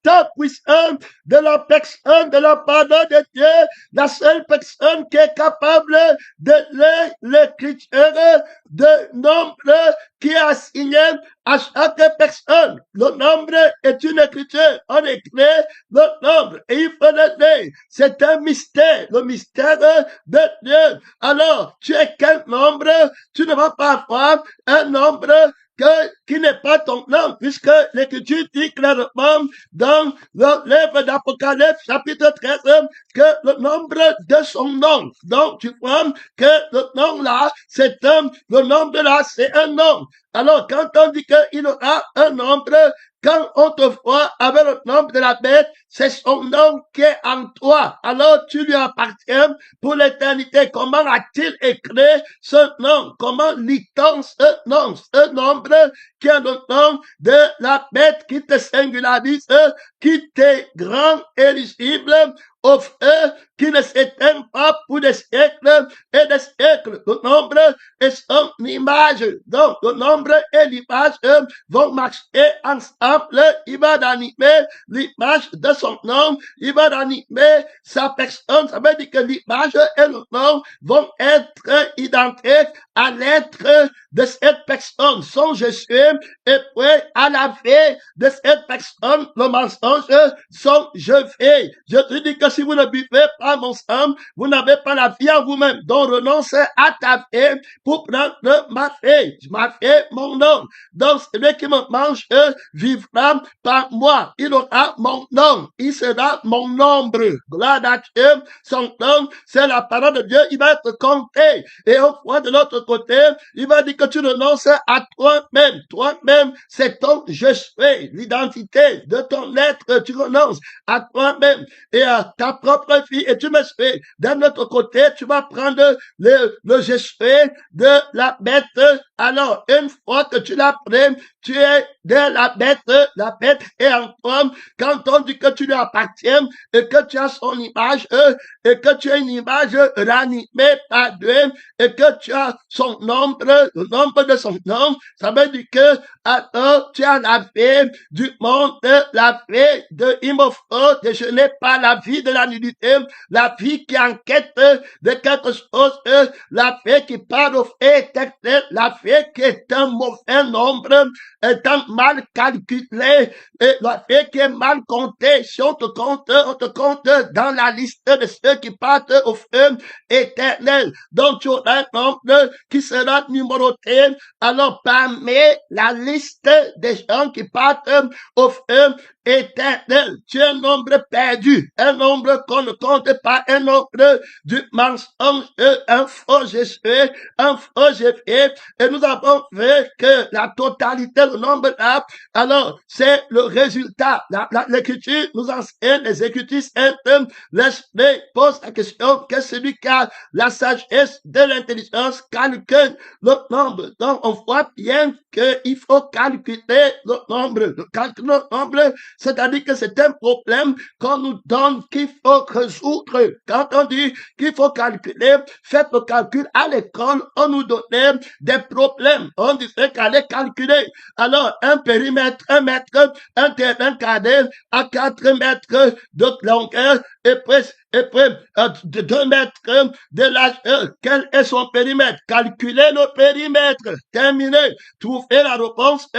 Ta puissance de la personne, de la pardon de Dieu, la seule personne qui est capable de lire l'écriture de nombre qui est assigné à chaque personne. Le nombre est une écriture. On écrit le nombre et il faut le lire. C'est un mystère, le mystère de Dieu. Alors, tu es quel nombre? Tu ne vas pas avoir un nombre qui n'est pas ton nom, puisque l'Écriture dit clairement dans le livre d'Apocalypse, chapitre 13, que le nombre de son nom. Donc, tu vois que le nom là, le nombre là, c'est un nom. Alors, quand on dit qu'il aura un nombre, quand on te voit avec le nombre de la bête, c'est son nom qui est en toi. Alors, tu lui appartiens pour l'éternité. Comment a-t-il écrit ce nom? Comment lit-on ce nom? Ce nombre qui est le nom de la bête qui te singularise, qui t'est grand et lisible au feu, qui ne s'éteint pas pour des siècles et des siècles. Le nombre est son image. Donc, le nombre et l'image vont marcher ensemble. Il va animer l'image de son nom. Il va animer sa personne. Ça veut dire que l'image et le nom vont être identiques à l'être de cette personne. Son je suis et puis à la vie de cette personne, le mensonge, son je fais. Je te dis que si vous ne buvez pas mon sang, vous n'avez pas la vie en vous-même. Donc renonce à ta vie pour prendre ma vie. Ma vie, mon nom. Donc celui qui me mange vivra par moi. Il aura mon nom. Il sera mon nombre. Gloire à Dieu. Son nom, c'est la parole de Dieu. Il va être compté. Et au fond de l'autre côté, il va dire que tu renonces à toi-même. Toi-même, c'est ton je suis. L'identité de ton être. Tu renonces à toi-même et à ta propre vie et tu me suis. D'un autre côté, tu vas prendre le je suis de la bête. Alors, une fois que tu l'as pris, tu es de la bête est en toi. Quand on dit que tu lui appartiens et que tu as son image et que tu as une image ranimée par Dieu et que tu as son nombre, le nombre de son nom, ça veut dire que alors tu as la vie du monde, la vie de il me faut déjeuner par la vie de la nudité, la vie qui enquête de quelque chose, la vie qui parle au fait, la vie qui est un mauvais nombre, étant mal calculé, et la vie qui est mal comptée. Si on te compte dans la liste de ceux qui partent au feu éternel. Donc tu auras un nombre qui sera numéroté. Alors parmi la liste des gens qui partent au feu éternel, tu es un nombre perdu, un nombre qu'on ne compte pas, un nombre du mensonge, un faux Jésus, un faux Jésus. Et nous avons vu que la totalité, le nombre là, alors c'est le résultat. L'écriture nous enseigne, les écritures saintes, l'esprit pose la question que celui qui a la sagesse de l'intelligence calcule le nombre. Donc on voit bien qu'il faut calculer le nombre. Le calcul le nombre, c'est-à-dire que c'est un problème qu'on nous donne qu'il faut résoudre. Quand on dit qu'il faut calculer, faites le calcul à l'école, on nous donnait des problèmes. On disait qu'aller calculer. Alors, un périmètre, un mètre, un terrain carré à 4 mètres de longueur et puis de 2 mètres de largeur. Quel est son périmètre? Calculer le périmètre. Terminé. Trouver la réponse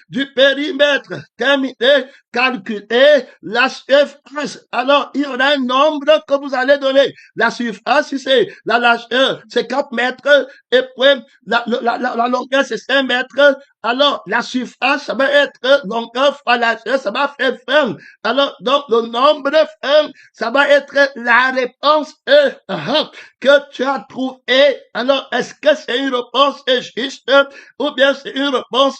du périmètre. Terminé. Calculer la surface. Alors, il y aura un nombre que vous allez donner. La surface, si c'est la largeur, c'est 4 mètres. Et puis, la longueur, c'est 5 mètres. Alors, la surface, ça va être longueur fois largeur, ça va faire 20. Alors, donc, le nombre de 20, ça va être la réponse que tu as trouvée. Alors, est-ce que c'est une réponse juste ou bien c'est une réponse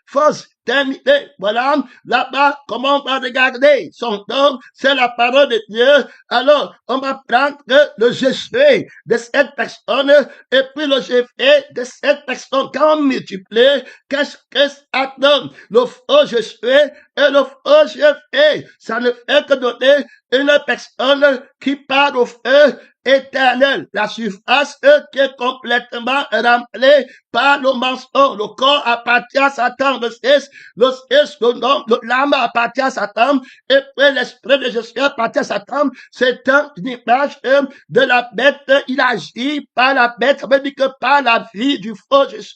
fausse? Terminé. Voilà. Là-bas, comment on va regarder son nom? C'est la parole de Dieu. Alors, on va prendre le je suis de cette personne et puis le je fais de cette personne. Quand on multiplie, qu'est-ce que ça donne? Le faux je suis et le faux je fais. Ça ne fait que donner une personne qui parle au feu éternel. La surface qui est complètement remplie par le mensonge. Le corps appartient à Satan, l'âme appartient à Satan, et puis l'esprit de Jésus appartient à Satan. C'est une image de la bête. Il agit par la bête, ça veut dire que par la vie du faux Jésus.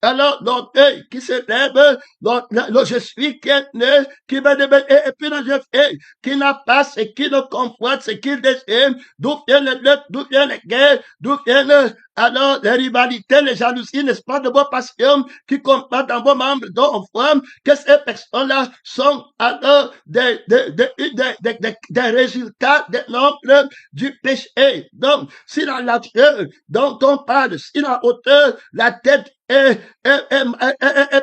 Alors, l'orgueil qui se lève, le je suis qui est né, qui va devenir, et puis le je fais, qui n'a pas ce qui le conforte, ce qu'il désire, d'où viennent les luttes, d'où viennent les guerres, d'où viennent alors les rivalités, les jalousies, n'est-ce pas, de vos passions qui combattent dans vos membres, dont on voit que ces personnes-là sont alors des résultats des nombres du péché. Donc, si la largeur dont on parle, si la hauteur, la tête est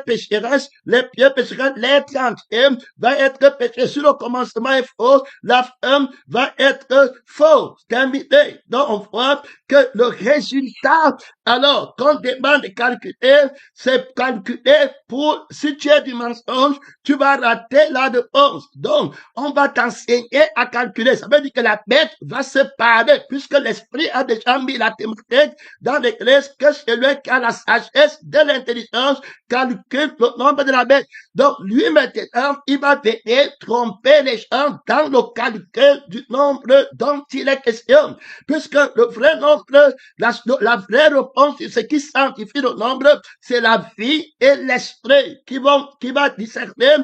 pécheresse, les pieds pécheresse, l'être entier va être péché. Si le commencement est faux, la fin va être faux. Terminé. Donc, on voit que le résultat, alors, qu'on demande de calculer, c'est calculer pour, si tu es du mensonge, tu vas rater la réponse. Donc, on va t'enseigner à calculer. Ça veut dire que la bête va se parler, puisque l'esprit a déjà mis la thématique dans l'église que celui qui a la sagesse de l'intelligence calcule le nombre de la bête. Donc, lui, maintenant, il va venir tromper les gens dans le calcul du nombre dont il est question. Puisque le vrai nombre, la vraie réponse, ce qui sanctifie le nombre, c'est la vie et l'esprit qui vont discerner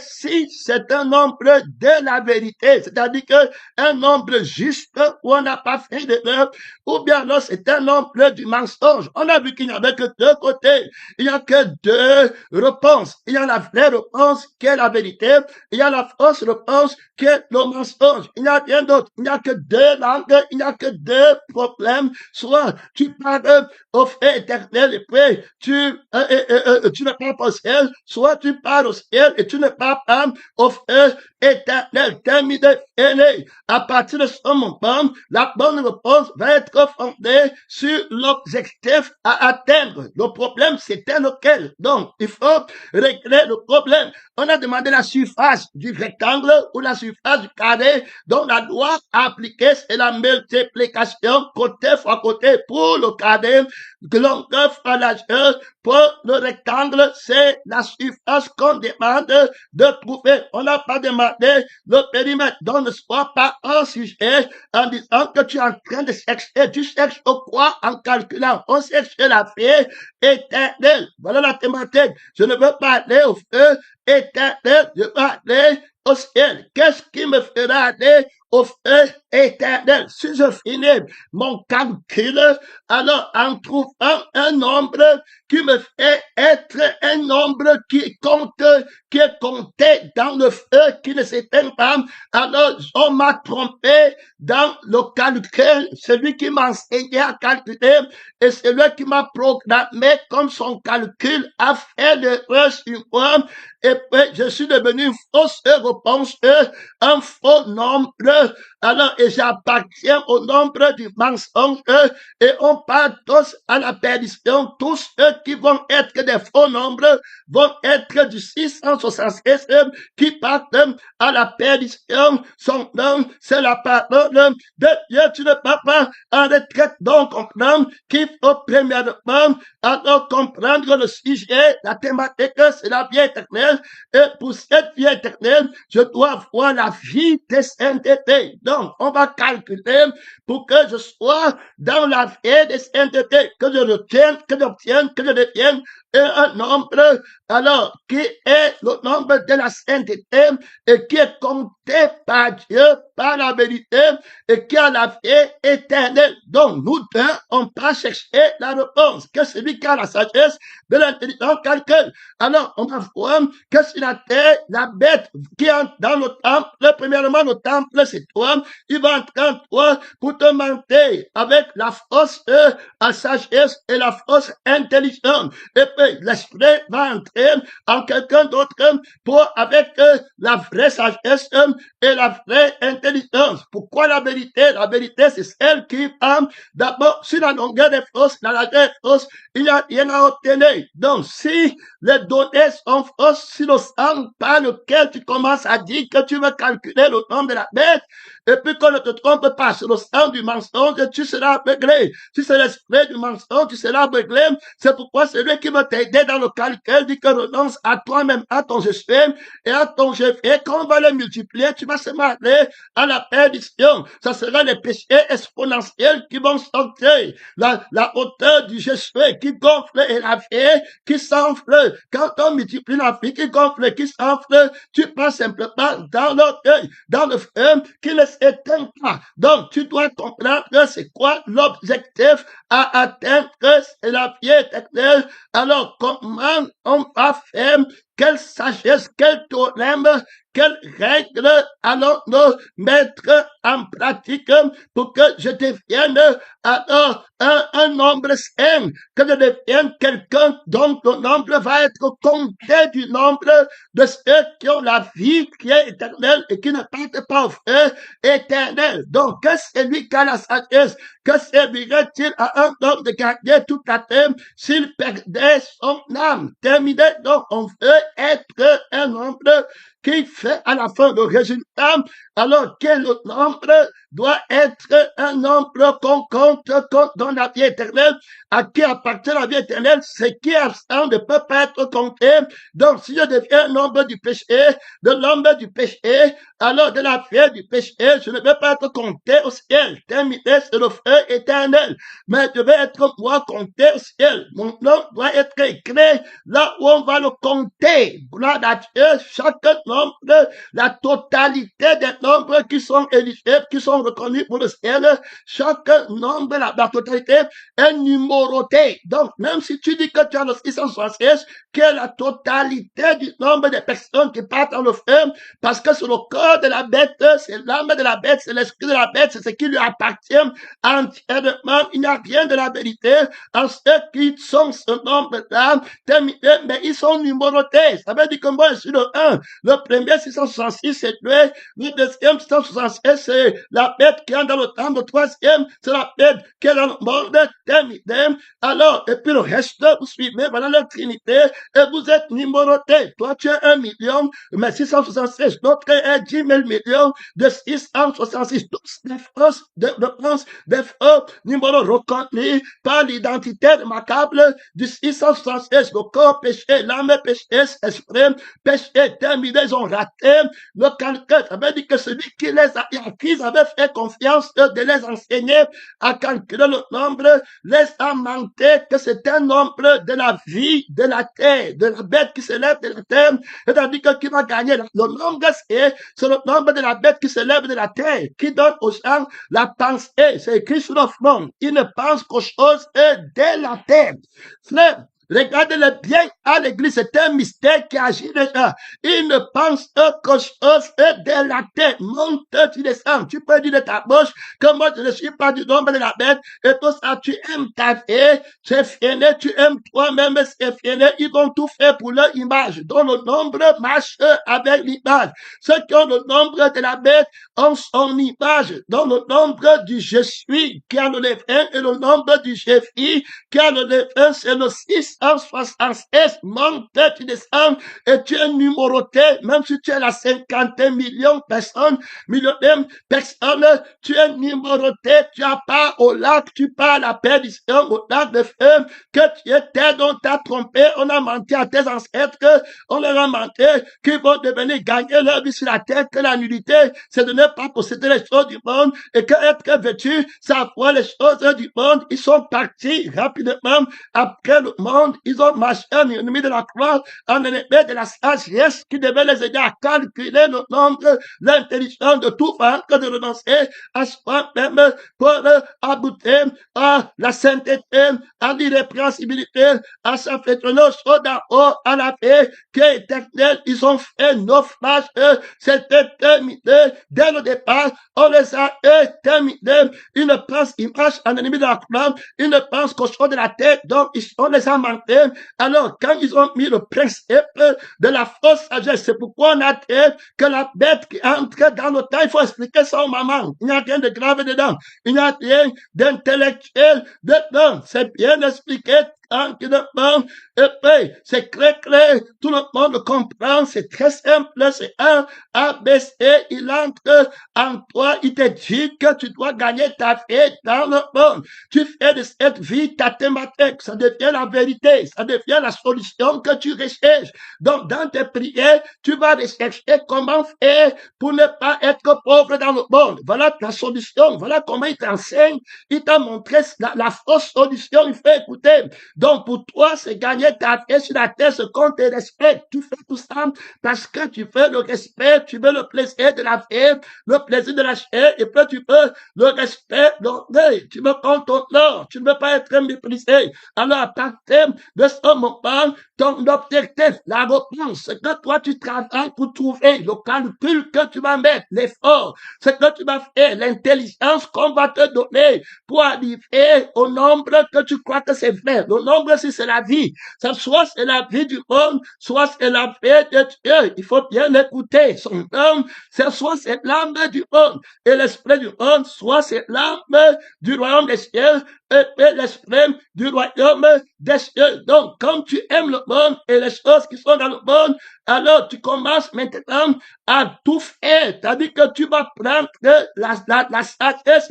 si c'est un nombre de la vérité, c'est-à-dire que un nombre juste où on n'a pas fait d'erreur, ou bien alors c'est un nombre du mensonge. On a vu qu'il n'y avait que deux côtés. Il n'y a que deux réponses. Il y a la vraie réponse qui est la vérité. Il y a la fausse réponse qui est le mensonge. Il n'y a rien d'autre. Il n'y a que deux langues. Il n'y a que deux problèmes. Soit tu parles au fait éternel et puis tu ne parles pas au ciel. Soit tu parles au ciel et tu ne parles pas au fait éternel. Terminé. À partir de ce moment, la bonne réponse va être fondée sur l'objectif à atteindre. Le problème, c'était lequel? Donc, il faut régler le problème. On a demandé la surface du rectangle ou la surface du carré. Donc, la loi appliquée, c'est la multiplication côté fois côté pour le carré, longueur fois largeur. Pour le rectangle, c'est la surface qu'on demande de trouver. On n'a pas demandé le périmètre. Donc, ne sois pas un sujet en disant que tu es en train de chercher. Tu cherches au quoi en calculant? On cherche la vie éternelle. Voilà la thématique. Je ne veux pas aller au feu éternel. Je veux aller au ciel. Qu'est-ce qui me fera aller au feu éternel? Si je finis mon calcul, alors en trouvant un nombre qui me fait être un nombre qui est compté dans le feu qui ne s'éteint pas, alors on m'a trompé dans le calcul. Celui qui m'a enseigné à calculer et celui qui m'a programmé comme son calcul a fait l'erreur sur moi. Et puis, je suis devenu une fausse réponse, un faux nombre. Alors, et j'appartiens au nombre du mensonge, et on part tous à la perdition. Tous ceux qui vont être des faux nombres vont être du 666 qui partent à la perdition. Son nom, c'est la parole de Dieu. Tu ne peux pas en retraite donc comprendre qu'il faut premièrement alors comprendre le sujet, la thématique, c'est la vie éternelle. Et pour cette vie éternelle, je dois voir la vie de sainteté. Donc, on va calculer pour que je sois dans la vie de sainteté, que je retienne, que j'obtienne, que je devienne un nombre, alors, qui est le nombre de la sainteté et qui est compté par Dieu, par la vérité et qui a la vie éternelle. Donc, nous deux, on va chercher la réponse, que celui qui a la sagesse de l'intelligence calcule. Alors, on va voir que sur la terre, la bête qui entre dans le temple, premièrement, le temple, c'est toi, il va entrer en toi pour te mentir avec la fausse sagesse et la fausse intelligence. Et puis, l'esprit va entrer entrer en quelqu'un d'autre avec la vraie sagesse et la vraie intelligence. Pourquoi la vérité? La vérité, c'est celle qui d'abord sur la longueur des fausses, la largeur des fausses, il n'y a rien à obtenir. Donc, si les données sont fausses sur le sang par lequel tu commences à dire que tu veux calculer le nombre de la bête, et puis qu'on ne te trompe pas sur le sang du mensonge, tu seras aveuglé. Si c'est l'esprit du mensonge, tu seras aveuglé. C'est pourquoi celui qui veut t'aider dans le calcul dit que renonce à toi-même, à ton système et à ton jeu. Et quand on va les multiplier, tu vas se marier à la perdition. Ça sera les péchés exponentiels qui vont sortir. La hauteur du Jésus qui gonfle et la vie qui s'enfle. Quand on multiplie la vie qui gonfle et qui s'enfle, tu passes simplement dans l'orgueil, dans le feu qui ne s'éteint pas. Donc, tu dois comprendre c'est quoi l'objectif à atteindre, c'est la vie éternelle. Alors, comment on va faire? Quelle sagesse, quel théorème, quelle règle allons-nous mettre en pratique pour que je devienne alors un nombre sain, que je devienne quelqu'un dont le nombre va être compté du nombre de ceux qui ont la vie qui est éternelle et qui ne partent pas au feu éternel. Donc, que c'est lui qui a la sagesse, que servirait-il à un homme de garder toute la terre s'il perdait son âme? Terminé, donc on veut être un nombre qui fait à la fin le résultat, alors que le nombre doit être un nombre qu'on compte dans la vie éternelle. À qui appartient la vie éternelle? Ce qui est absent ne peut pas être compté. Donc, si je deviens un nombre du péché, de l'ombre du péché, alors de la vie du péché, je ne vais pas être compté au ciel. Terminé, c'est le feu éternel. Mais je vais être moi compté au ciel. Mon nom doit être écrit là où on va le compter. Gloire à Dieu, chaque nombre, la totalité des nombres qui sont éligibles, qui sont reconnus pour le ciel, chaque nombre, la totalité est numérotée. Donc, même si tu dis que tu as le 666, qui est la totalité du nombre de personnes qui partent dans le feu, parce que c'est le corps de la bête, c'est l'âme de la bête, c'est l'esprit de la bête, c'est ce qui lui appartient entièrement. Il n'y a rien de la vérité en ceux qui sont ce nombre-là, mais ils sont numérotés. Ça veut dire que moi, je suis le 1. Le premier 666, c'est lui. Le deuxième 666, c'est la bête qui est dans le temps. Le troisième, c'est la bête qui est dans le monde. Terminé. Alors, et puis le reste, vous suivez, voilà la Trinité, et vous êtes numérotés. Toi, tu es 1 million, mais 666. L'autre est 10 000 millions de 666. Tous des fausses, des faux numéros reconnus par l'identité remarquable du 666. Le corps péché, l'âme péché, esprit péché, terminé, ils ont raté le calcul. Ça veut dire que celui qui qui avait fait confiance de les enseigner à calculer le nombre, les a menté que c'est un nombre de la vie, de la terre, de la bête qui s'élève de la terre. C'est-à-dire que qui va gagner le nombre, c'est le nombre de la bête qui s'élève de la terre, qui donne aux gens la pensée. C'est écrit sur le front. Il ne pense qu'aux choses de la terre. Frère, regardez-le bien à l'église, c'est un mystère qui agit déjà. Il ne pense qu'aux choses de la terre. Monte, tu descends. Tu peux dire de ta bouche que moi je ne suis pas du nombre de la bête. Et tout ça, tu aimes ta vie, c'est fini, tu aimes toi-même, c'est fini. Ils vont tout faire pour leur image. Donc le nombre marche avec l'image. Ceux qui ont le nombre de la bête ont son image. Donc le nombre du je suis qui a le 1 et le nombre du je suis qui a le 1, c'est le 666. Monte, tu descends et tu es numéroté, même si tu es la 50 millions de personnes, tu es numéroté, tu as pas au lac, tu pars à la perdition, au lac de feu, que tu étais, dont t'as trompé, on a menti à tes ancêtres, on leur a menti, qu'ils vont devenir gagner leur vie sur la terre, que la nullité, c'est de ne pas posséder les choses du monde, et que être vêtu, c'est avoir les choses du monde. Ils sont partis rapidement après le monde, ils ont marché un ennemi de la croix, un ennemi de la sagesse qui devait les aider à calculer le nombre, l'intelligence de tout vaincre, de renoncer à soi-même pour aboutir à la sainteté, à l'irrépréhensibilité, à s'affectionner aux choses d'en haut, à la paix qui est éternelle. Ils ont fait naufrage, c'était terminé dès le départ, on les a terminés. Ils ne pensent, ils marchent en ennemi de la croix, ils ne pensent qu'aux choses de la tête, donc on les a mentés. Alors, quand ils ont mis le principe de la fausse sagesse. C'est pourquoi on a dit que la bête qui entre dans le temps, il faut expliquer ça aux mamans. Il n'y a rien de grave dedans. Il n'y a rien d'intellectuel dedans. C'est bien expliqué tranquillement. Et puis, c'est très clair. Tout le monde comprend. C'est très simple. C'est un ABC. Il entre en toi. Il te dit que tu dois gagner ta vie dans le monde. Tu fais de cette vie ta thématique. Ça devient la vérité. Ça devient la solution que tu recherches. Donc, dans tes prières, tu vas rechercher comment faire pour ne pas être pauvre dans le monde. Voilà ta solution. Voilà comment il t'enseigne. Il t'a montré la fausse solution. Il fait écouter. Donc, pour toi, c'est gagner ta vie sur la terre, ce qu'on te respecte. Tu fais tout ça parce que tu veux le respect, tu veux le plaisir de la vie, le plaisir de la chair, et puis tu veux le respect de l'orgueil. Tu veux qu'on t'honore, tu ne veux pas être méprisé. Alors, à partir de ce moment, ton objectif, la réponse, c'est que toi, tu travailles pour trouver le calcul que tu vas mettre, l'effort, c'est que tu vas faire, l'intelligence qu'on va te donner pour arriver au nombre que tu crois que c'est vrai. Le nombre, si c'est la vie, ça soit c'est la vie du monde, soit c'est la vie de Dieu. Il faut bien écouter. Son nom, c'est soit c'est l'âme du monde et l'esprit du monde, soit c'est l'âme du royaume des cieux et l'esprit du royaume des cieux. Donc, comme tu aimes le monde et les choses qui sont dans le monde, alors tu commences maintenant à tout faire. C'est-à-dire que tu vas prendre la sagesse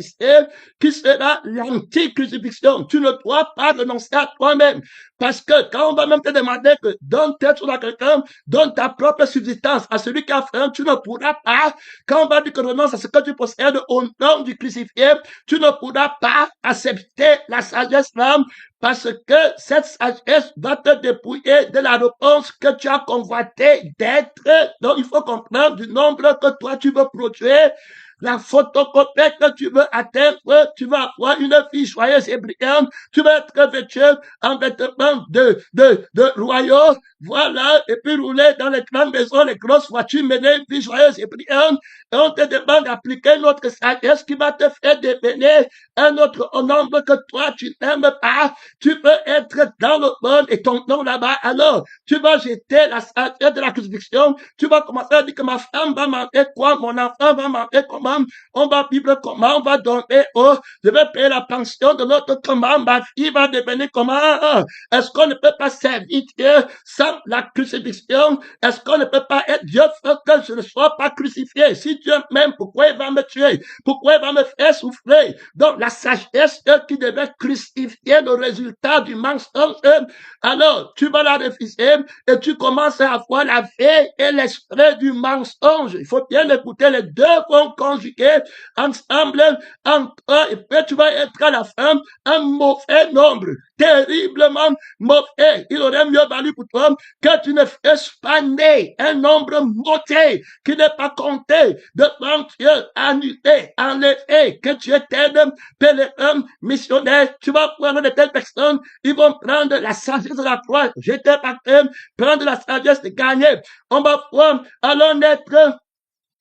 qui sera l'anti-crucifixion. Tu ne dois pas renoncer à toi-même. Parce que quand on va même te demander que donne telle chose à quelqu'un, donne ta propre subsistance à celui qui a faim, tu ne pourras pas. Quand on va dire que renonce à ce que tu possèdes au nom du crucifié, tu ne pourras pas accepter la sagesse même parce que cette sagesse va te dépouiller de la réponse que tu as convoité d'être. Donc, il faut comprendre du nombre que toi tu veux produire. La photocopie que tu veux atteindre, tu vas avoir une vie joyeuse et brillante, tu vas être vêtu en vêtements de royaux, voilà, et puis rouler dans les grandes maisons, les grosses voitures, mener une vie joyeuse et brillante, et on te demande d'appliquer notre sagesse qui va te faire devenir un autre nombre que toi, tu n'aimes pas, tu peux être dans le monde et ton nom là-bas, alors, tu vas jeter la sagesse de la crucifixion, tu vas commencer à dire que ma femme va manger quoi, mon enfant va manger comment, on va vivre comment, on va dormir, oh, je vais payer la pension de l'autre comment, ma fille va devenir comment, est-ce qu'on ne peut pas servir Dieu sans la crucifixion, est-ce qu'on ne peut pas être Dieu fait que je ne sois pas crucifié, si Dieu m'aime, pourquoi il va me tuer, pourquoi il va me faire souffrir, donc la sagesse qui devait crucifier le résultat du mensonge, alors tu vas la refuser et tu commences à avoir la vie et l'esprit du mensonge, il faut bien écouter, les deux vont conjuguer ensemble entre eux, et puis tu vas être à la fin un mauvais nombre, terriblement mauvais. Il aurait mieux valu pour toi que tu ne fasses pas né un nombre monté qui n'est pas compté devant Dieu, annulé, enlevé, que tu étais pèlerin, missionnaire. Tu vas prendre de telles personnes, ils vont prendre la sagesse de la croix, jeter par terre, prendre la sagesse de gagner. On va voir alors naître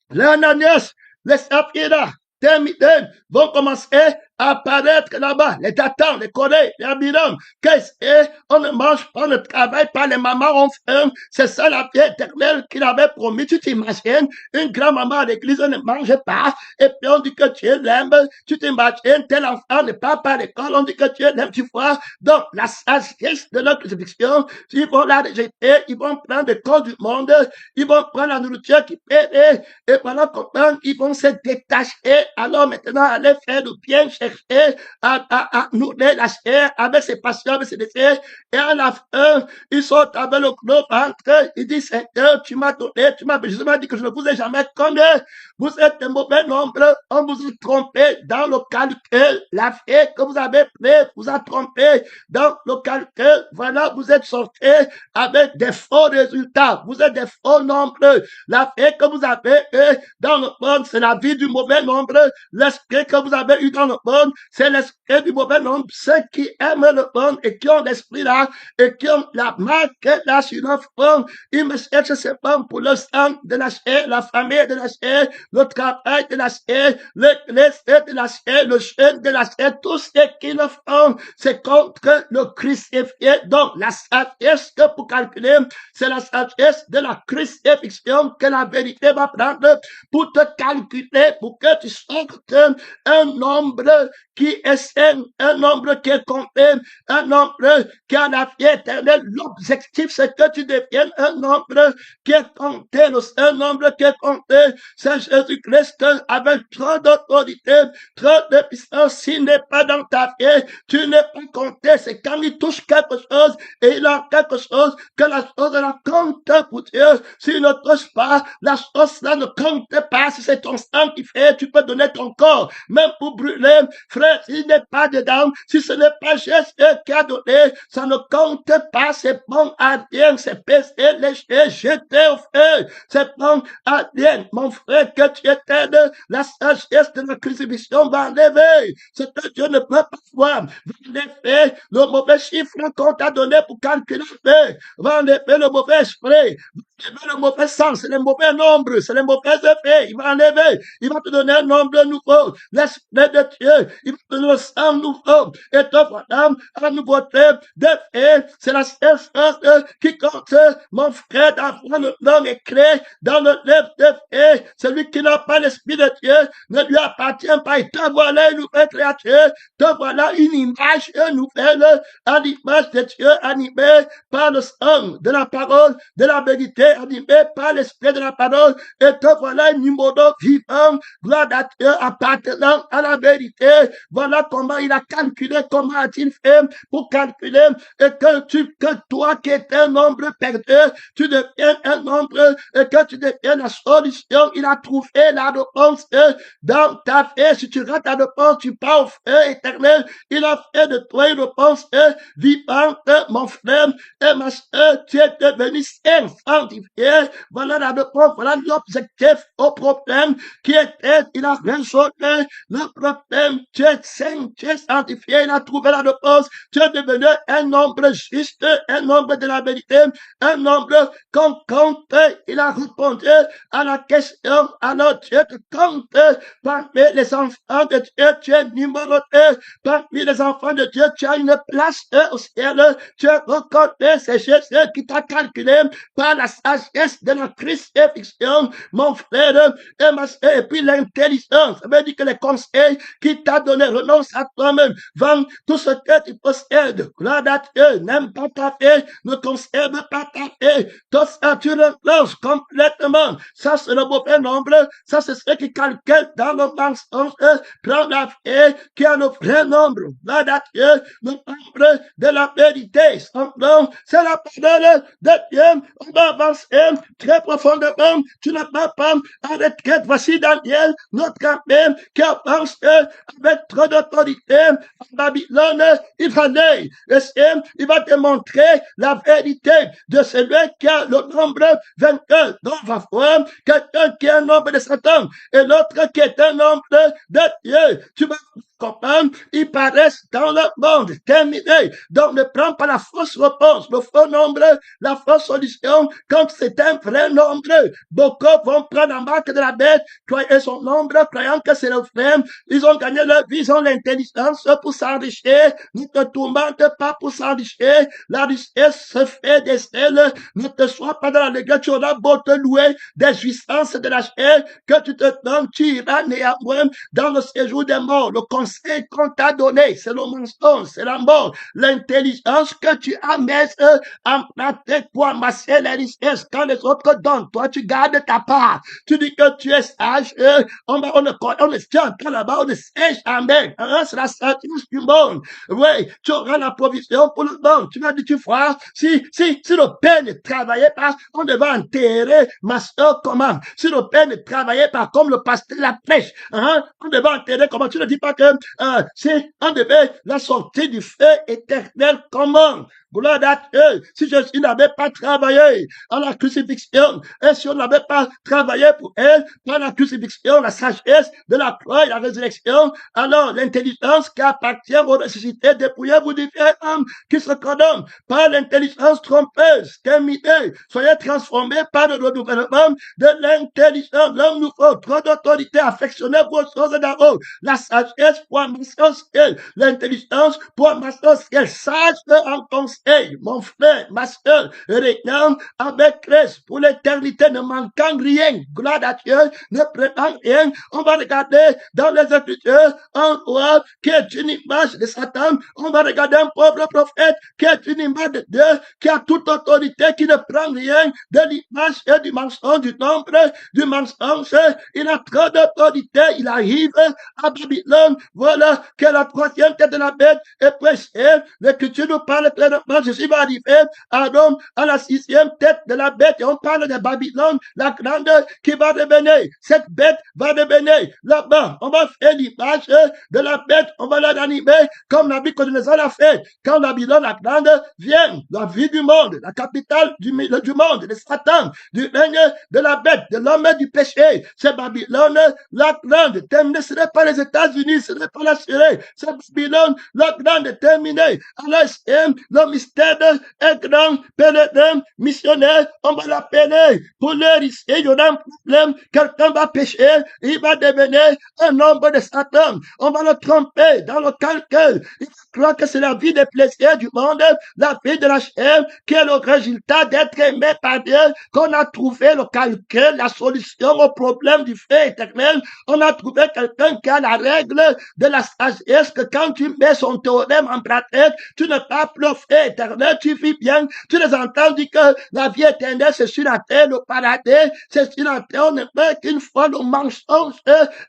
l'Ananias, les Sapphira, Termiden vont commencer à apparaître là-bas. Les Datans, les Corées, les Abiram. Qu'est-ce que on ne mange pas, on ne travaille pas, les mamans ont faim. C'est ça la vie éternelle qu'il avait promis. Tu t'imagines, une grand-maman à l'église ne mange pas. Et puis on dit que tu l'aimes. Tu t'imagines, tel enfant ne part pas à l'école. On dit que tu l'aimes, tu vois. Donc, la sagesse de notre crucifixion, ils vont la rejeter. Ils vont prendre le corps du monde. Ils vont prendre la nourriture qui paie. Et pendant qu'on prend, ils vont se détacher. Alors maintenant, aller faire le bien, chercher à nourrir la chair avec ses passions, avec ses désirs. Et à la fin, ils sont avec le gros ventre. Ils disent, Seigneur, tu m'as donné, Jésus m'a dit que je ne vous ai jamais connu. Vous êtes un mauvais nombre. On vous a trompé dans le calcul. La fée que vous avez pris vous a trompé dans le calcul. Voilà, vous êtes sortis avec des faux résultats. Vous êtes des faux nombres. La fée que vous avez eu dans le monde, c'est la vie du mauvais nombre. L'esprit que vous avez eu dans le monde, monde, c'est l'esprit du mauvais nombre, ceux qui aiment le monde et qui ont l'esprit là, et qui ont la marque là sur leur front. Ils me cherchent ces femmes pour le sang de la chair, la famille de la chair, le travail de la chair, l'église de la chair, le jeûne de la chair, tout ce qu'ils le font, c'est contre le crucifié. Donc, la sagesse que pour calculer, c'est la sagesse de la crucifixion que la vérité va prendre pour te calculer, pour que tu sortes un nombre qui est sain, un nombre qui est compté, un nombre qui a la vie éternelle. L'objectif, c'est que tu deviennes un nombre qui est compté, un nombre qui est compté. C'est Jésus-Christ avec trop d'autorité, trop de puissance. S'il n'est pas dans ta vie, tu n'es pas compté. C'est quand il touche quelque chose et il a quelque chose que la chose la compte pour Dieu. S'il ne touche pas, la chose là ne compte pas. Si c'est ton sang qui fait, tu peux donner ton corps, même pour brûler. Frère, s'il n'est pas dedans, si ce n'est pas Jésus qui a donné, ça ne compte pas. C'est bon à rien, c'est pesé, léché, jeté au feu. C'est bon à rien. Mon frère, que tu éteignes, la sagesse de la crucifixion va enlever. Ce que Dieu ne peut pas voir. Va enlever le mauvais chiffre qu'on t'a donné pour calculer. Va enlever le mauvais esprit. Le mauvais sens, c'est le mauvais nombre, c'est le mauvais effet. Il va enlever, il va te donner un nombre nouveau. L'esprit de Dieu, il va te donner le sang nouveau. Et toi, voilà, la nouveauté de fait, c'est la seule chose qui compte. Mon frère, d'avoir le nom écrit dans le livre de fait. Celui qui n'a pas l'esprit de Dieu ne lui appartient pas. Et te voilà une nouvelle créature, te voilà une image nouvelle, à l'image de Dieu animée par le sang de la parole, de la vérité, animé par l'esprit de la parole, et te voilà un numéro vivant, gloire à Dieu, appartenant à la vérité. Voilà comment il a calculé, comment a-t-il fait pour calculer, et que toi qui es un nombre perdu, tu deviens un nombre, et que tu deviens la solution. Il a trouvé la réponse dans ta vie. Si tu rates la réponse, tu pars au feu éternel. Il a fait de toi une réponse vivante, mon frère et ma soeur. Tu es devenu saint, sanctifié. Voilà la réponse, voilà l'objectif au problème qui était, il a résolu le problème. Tu es saint, tu es sanctifié, il a trouvé la réponse. Tu es devenu un nombre juste, un nombre de la vérité, un nombre qu'on compte. Il a répondu à la question, alors Dieu te compte parmi les enfants de Dieu, tu es numéroté parmi les enfants de Dieu, tu as une place au ciel, tu es reconnu, c'est Jésus qui t'a calculé par la sagesse de la crucifixion, mon frère et ma soeur, et puis l'intelligence, ça veut dire que les conseils qui t'a donné, renonce à toi-même, vends tout ce que tu possèdes, gloire à Dieu, n'aime pas ta vie, ne conserve pas ta vie, tout ça tu le lances complètement, ça c'est le mauvais nombre, ça c'est ce qui calcule dans le mensonge, prends la vie qui a le vrai nombre, gloire à Dieu, le nombre de la vérité, son nom, c'est la parole de Dieu. On va avancer très profondément. Tu n'as pas arrêté. Voici Daniel, notre ami, qui avance avec trop d'autorité en Babylone. Il va aller. Il va te montrer la vérité de celui qui a le nombre 22. Donc, on va voir quelqu'un qui a un nombre de Satan et l'autre qui est un nombre de Dieu. Tu vas comprendre, ils paraissent dans le monde, terminé. Donc, ne prends pas la fausse réponse, le faux nombre, la fausse solution, quand c'est un vrai nombre. Beaucoup vont prendre la marque de la bête, croyer son nombre, croyant que c'est le vrai. Ils ont gagné leur vie, ils ont l'intelligence pour s'enrichir. Ne te tourmente pas pour s'enrichir. La richesse se fait des ailes. Ne te sois pas dans la légueur, tu auras beau te louer des jouissances de la chair que tu te donnes, tu iras néanmoins dans le séjour des morts. Le conseil qu'on t'a donné, c'est le mensonge, c'est la mort. L'intelligence que tu as mise en pratique pour amasser les richesses quand les autres donnent, toi tu gardes ta part. Tu dis que tu es sage, on ne tient pas là-bas, on ne sait jamais. C'est la sagesse du monde. Oui, tu auras la provision pour le monde. Tu m'as dit, tu vois, si le père ne travaillait pas, on devait enterrer ma soeur comment? Si le père ne travaillait pas comme le pasteur la pêche, on devait enterrer comment? Tu ne dis pas que si on devait la sortir du feu éternel comment? Gloire à Dieu. Si Jésus n'avait pas travaillé à la crucifixion, et si on n'avait pas travaillé pour elle, par la crucifixion, la sagesse de la croix et la résurrection, alors l'intelligence qui appartient aux ressuscités, dépouillez-vous du vieil homme qui se condamne par l'intelligence trompeuse, terminée. Soyez transformés par le renouvellement de l'intelligence. L'homme nous faut trop d'autorité, affectionnez-vous aux choses d'en haut. La sagesse pour amasser au ciel, l'intelligence pour amasser au ciel. Sage en conseil, mon frère, ma soeur, régnant avec Christ pour l'éternité, ne manquant rien. Gloire à Dieu, ne prenant rien. On va regarder dans les Écritures un roi qui est une image de Satan. On va regarder un pauvre prophète qui est une image de Dieu, qui a toute autorité, qui ne prend rien de l'image et du mensonge, du nombre, du mensonge. Il a trop d'autorité. Il arrive à Babylone. Voilà que la troisième tête de la bête est prêchée. L'Écriture nous parle pleinement. Jésus va arriver à Rome à la sixième tête de la bête. Et on parle de Babylone, la grande, qui va revenir. Cette bête va revenir là-bas. On va faire l'image de la bête. On va l'animer comme Nabuchodonosor l'a fait. Quand Babylone, la grande, vient, la vie du monde, la capitale du monde, de Satan, du règne de la bête, de l'homme du péché. C'est Babylone, la grande. Terminée, ce n'est pas les États-Unis, ce n'est pas la Syrie. C'est Babylone, la grande, terminée. Alors, le mystère est grand, pèlerin, missionnaire, on va l'appeler. Pour leur ici, il y aura un problème. Quelqu'un va pécher, il va devenir un homme de Satan. On va le tromper dans le calcul. Il croit que c'est la vie des plaisirs du monde, la vie de la chair, qui est le résultat d'être aimé par Dieu, qu'on a trouvé le calcul, la solution au problème du fait éternel. On a trouvé quelqu'un qui a la règle de la sagesse, que quand tu mets son théorème en pratique, tu ne pas plus au fait éternel, tu vis bien. Tu les entends dire que la vie éternelle, c'est sur la terre, le paradis, c'est sur la terre, on ne peut qu'une fois le mensonge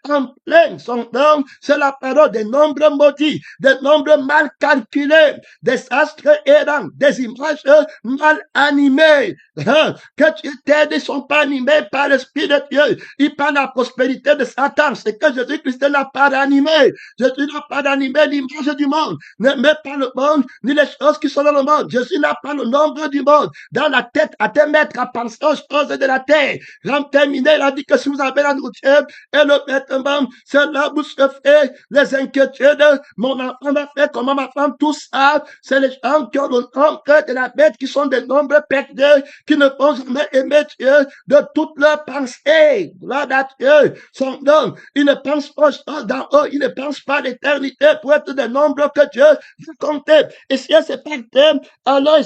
en plein son nom. C'est la parole des nombres maudits, des nombres mal calculés, des astres errants, des images mal animées. Que tu t'aides, ils ne sont pas animés par l'Esprit de Dieu. Ils parlent de la prospérité de Satan. C'est que Jésus-Christ n'a pas animé. Jésus n'a pas animé l'image du monde. Ne met pas le monde, ni les choses qui sont dans le monde. Jésus n'a pas le nombre du monde dans la tête à te mettre à penser aux choses de la terre. Quand terminé, il a dit que si vous avez la nourriture et le vêtement, cela vous se fait les inquiétudes. Mon enfant va faire comment ma femme, tout ça, c'est les gens qui ont le nombre de la bête, qui sont des nombres perdus, qui ne vont jamais aimer Dieu de toutes leurs pensées. Gloire à Dieu. Son nom, ils ne pensent pas aux choses d'en haut, ils ne pensent pas à l'éternité pour être des nombres que Dieu veut compter. Et si c'est par thème, alors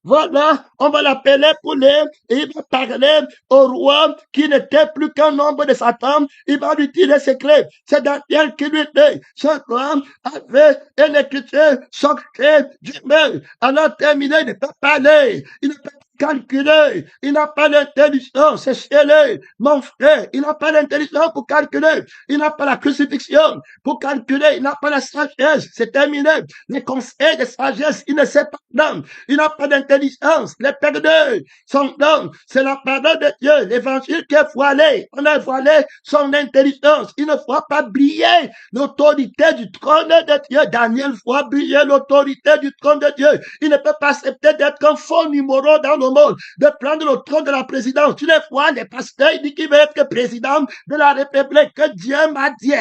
voilà, on va l'appeler pour lui, et il va parler au roi qui n'était plus qu'un nombre de Satan. Il va lui dire les secrets. C'est Daniel qui lui dit, ce roi avait une écriture secrète du meurtre. Alors terminé, il ne peut pas parler. Il ne peut calculer. Il n'a pas l'intelligence, c'est scellé. Mon frère, il n'a pas l'intelligence pour calculer. Il n'a pas la crucifixion pour calculer. Il n'a pas la sagesse, c'est terminé. Les conseils de sagesse, il ne sait pas non. Il n'a pas d'intelligence. Les perdus, son don, c'est la parole de Dieu. L'évangile qui est voilé. On a voilé son intelligence. Il ne voit pas briller l'autorité du trône de Dieu. Daniel voit briller l'autorité du trône de Dieu. Il ne peut pas accepter d'être un faux numéro dans le monde, de prendre le trône de la présidence. Tu les vois, les pasteurs, ils disent qu'il veut être président de la République. Que Dieu m'a dit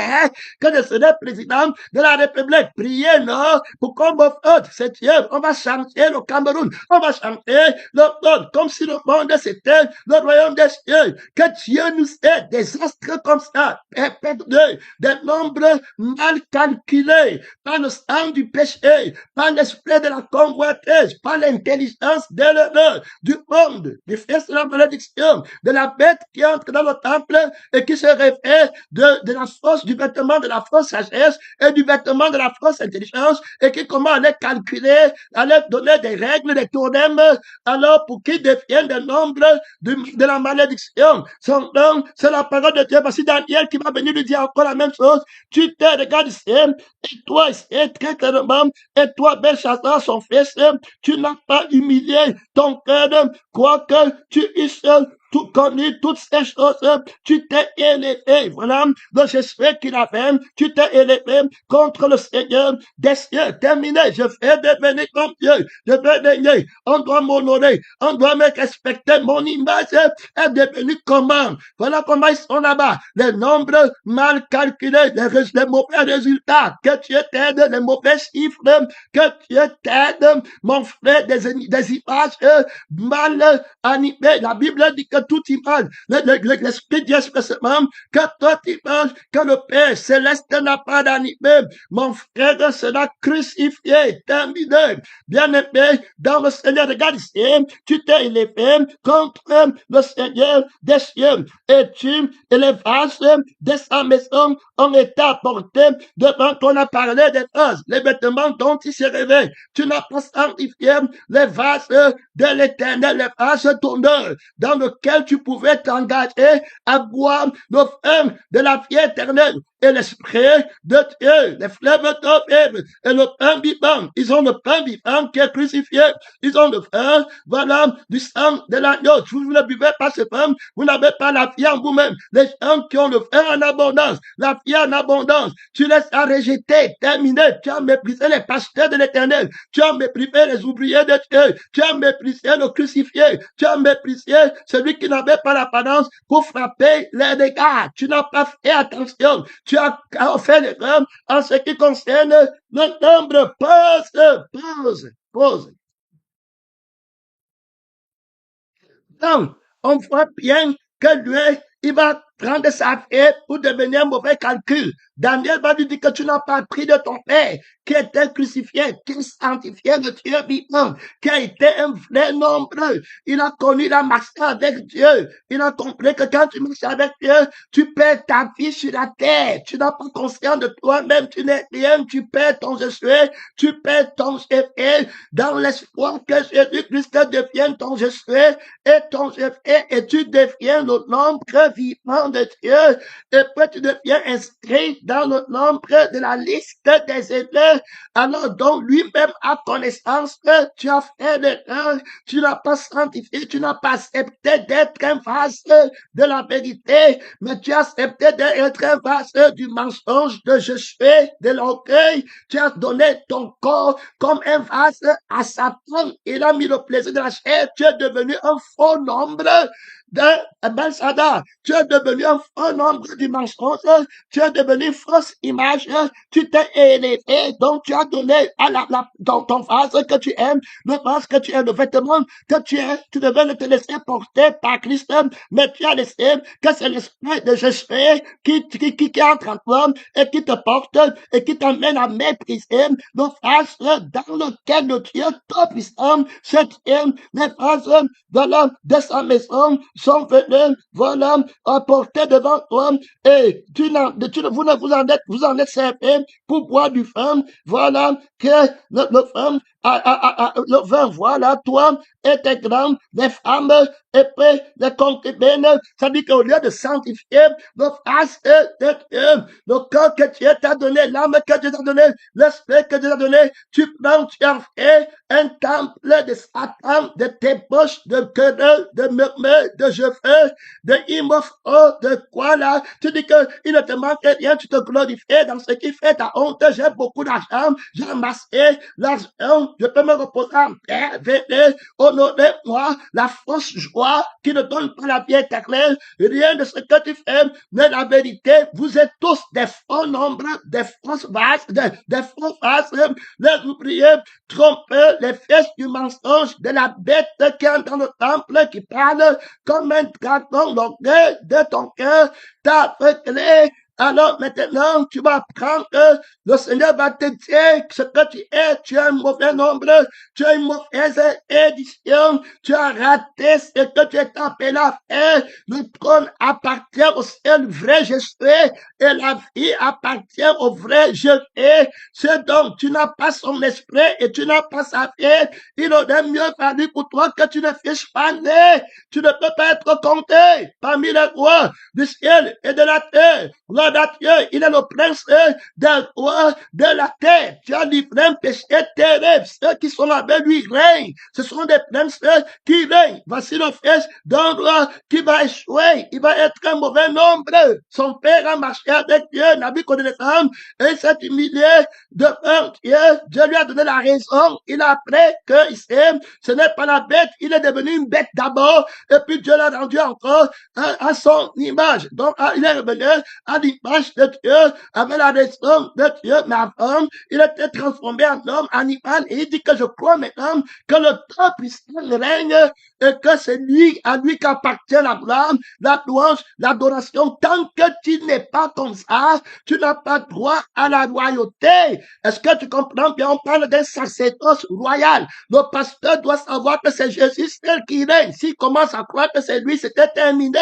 que je serai président de la République. Priez, non, pour qu'on me faute. C'est Dieu. On va chanter le Cameroun. On va chanter le monde comme si le monde c'était le royaume des cieux. Que Dieu nous aide. Des astres comme ça, perdus, des nombres mal calculés, par le sang du péché, par l'esprit de la convoitise, par l'intelligence de l'erreur, du monde, du fils de la malédiction, de la bête qui entre dans le temple et qui se révèle de la force du vêtement de la fausse sagesse et du vêtement de la fausse intelligence et qui commence à les calculer, à leur donner des règles, des théorèmes, alors pour qu'ils deviennent des nombres de la malédiction. Son nom, c'est la parole de Dieu. Voici Daniel qui va venir lui dire encore la même chose. Tu te regardes ici, et toi, et très clairement, et toi, Belshazzar, son fils, tu n'as pas humilié ton cœur, quoique tu eusses tout connu toutes ces choses, tu t'es élevé. Voilà, le Jésus qu'il a fait, tu t'es élevé contre le Seigneur des cieux. Terminé, je vais devenir comme Dieu. Je vais devenir, on doit m'honorer, on doit me respecter. Mon image est devenue comment? Voilà comment ils sont là-bas. Les nombres mal calculés, les mauvais résultats, que tu t'aides, les mauvais chiffres, que tu t'aides, mon frère, des images mal animées. La Bible dit que toute image, l'Esprit dit expressément que toute image que le Père céleste n'a pas d'animé, mon frère sera crucifié, terminé. Bien-aimé, dans le Seigneur, regarde ici, tu t'es élevé contre le Seigneur des cieux, et les vases de sa maison ont été apportés devant ton appareil des vases, les vêtements dont il s'est rêvé. Tu n'as pas sanctifié les vases de l'Éternel, les vases d'honneur, dans lesquels tu pouvais t'engager à boire le vin de la vie éternelle. Et l'esprit de Dieu, les fleuves d'eau vive et le pain vivant. Ils ont le pain vivant qui est crucifié. Ils ont le vin, voilà, du sang de l'agneau. Si vous ne buvez pas ce pain, vous n'avez pas la vie en vous-même. Les gens qui ont le vin en abondance, la vie en abondance, tu les as rejetés, terminé. Tu as méprisé les pasteurs de l'Éternel. Tu as méprisé les ouvriers de Dieu. Tu as méprisé le crucifié. Tu as méprisé celui qui n'avait pas l'apparence pour frapper les dégâts. Tu n'as pas fait attention. Tu as fait l'erreur en ce qui concerne le nombre. Pause. Donc, on voit bien que lui, il va prendre sa fête pour devenir un mauvais calcul. Daniel va lui dire que tu n'as pas pris de ton père, qui était crucifié, qui sanctifiait le Dieu vivant, qui a été un vrai nombreux. Il a connu la marche avec Dieu. Il a compris que quand tu marches avec Dieu, tu perds ta vie sur la terre. Tu n'as pas conscience de toi-même, tu n'es rien, tu perds ton je suis, tu perds ton je fais, dans l'espoir que Jésus-Christ devienne ton je suis et ton je fais, et tu deviens le nombre vivant de Dieu, et puis tu deviens inscrit dans le nombre de la liste des élèves. Alors donc lui-même a connaissance que tu as fait l'erreur, tu n'as pas sanctifié, tu n'as pas accepté d'être un vase de la vérité, mais tu as accepté d'être un vase du mensonge, de je suis, de l'orgueil. Tu as donné ton corps comme un vase à Satan. Il a mis le plaisir de la chair. Tu es devenu un faux nombre de Belshazzar. Tu es devenu un faux nombre du mensonge. Tu es devenu fausse image. Tu t'es élevé. Donc tu as donné à dans ton vase que tu aimes, le vase que tu aimes, le vêtement que tu aimes. Tu devais te laisser porter par Christ, mais tu as laissé que c'est l'esprit de Jésus qui entre en toi et qui te porte et qui t'amène à mépriser le vase dans lequel le Dieu Tout-Puissant se tient. Les vases de sa maison sont venus, voilà, apportés devant toi, et vous en êtes servis pour boire du vin, voilà, que le vin, le vin, voilà, toi et tes grandes, les femmes, et puis les concubines, ça dit qu'au lieu de sanctifier le face de Dieu, le corps que Dieu t'a donné, l'âme que Dieu t'a donné, l'esprit que Dieu t'a donné, tu prends, tu as fait un temple de Satan, de tes bouches, de querelles, de murmures, de jeux, de immoraux, de quoi là? Tu dis que il ne te manque rien, tu te glorifies dans ce qui fait ta honte. J'ai beaucoup d'argent, j'ai amassé l'argent, je peux me reposer en paix, venez, honorez-moi, la fausse joie qui ne donne pas la vie éternelle. Rien de ce que tu fais n'est la vérité. Vous êtes tous des faux nombres, des fausses vases, des faux vases, les ouvriers trompés, les fesses du mensonge, de la bête qui est dans le temple, qui parle comme un dragon, l'orgueil de ton cœur t'a aveuglé. Alors maintenant, tu vas apprendre que le Seigneur va te dire ce que tu es un mauvais nombre, tu as une mauvaise édition, tu as raté ce que tu es appelé à faire. Le trône appartient au seul vrai je suis et la vie appartient au vrai je fais. C'est donc, tu n'as pas son esprit et tu n'as pas sa vie. Il aurait mieux fallu pour toi que tu ne fiches pas né. Tu ne peux pas être compté parmi les rois du ciel et de la terre. Là, Voilà Dieu, il est le prince des rois de la terre. Tu as livré un péché terrible. Ceux qui sont avec lui règnent. Ce sont des princes qui règnent. Voici le fils d'un roi qui va échouer. Il va être un mauvais nombre. Son père a marché avec Dieu, Nabuchodonosor, et s'est humilié devant Dieu. Dieu lui a donné la raison. Il a appris que ce n'est pas la bête. Il est devenu une bête d'abord. Et puis Dieu l'a rendu encore à son image. Donc, il est revenu à l'image de Dieu, avec la raison de Dieu. Mais avant, il était transformé en homme, animal. Et il dit que je crois maintenant que le temps puissant règne et que c'est lui, à lui qu'appartient la gloire, la louange, l'adoration. Tant que tu n'es pas comme ça, tu n'as pas droit à la royauté. Est-ce que tu comprends bien? On parle d'un sacerdoce royal. Le pasteur doit savoir que c'est Jésus seul qui règne. S'il commence à croire que c'est lui, c'était terminé.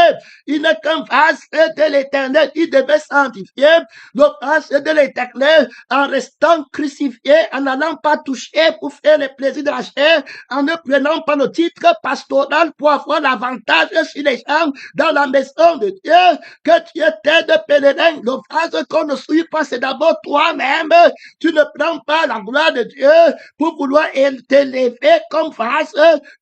Il n'est qu'un vase de l'éternel. Il devait sanctifier le vase de l'éternel en restant crucifié, en n'allant pas toucher pour faire les plaisirs de la chair, en ne prenant pas le titre pastoral pour avoir l'avantage sur les gens dans la maison de Dieu. Que tu étais de pèlerin. Le vase qu'on ne suit pas, c'est d'abord toi-même. Tu ne prends pas la gloire de Dieu pour vouloir t'élever comme vase.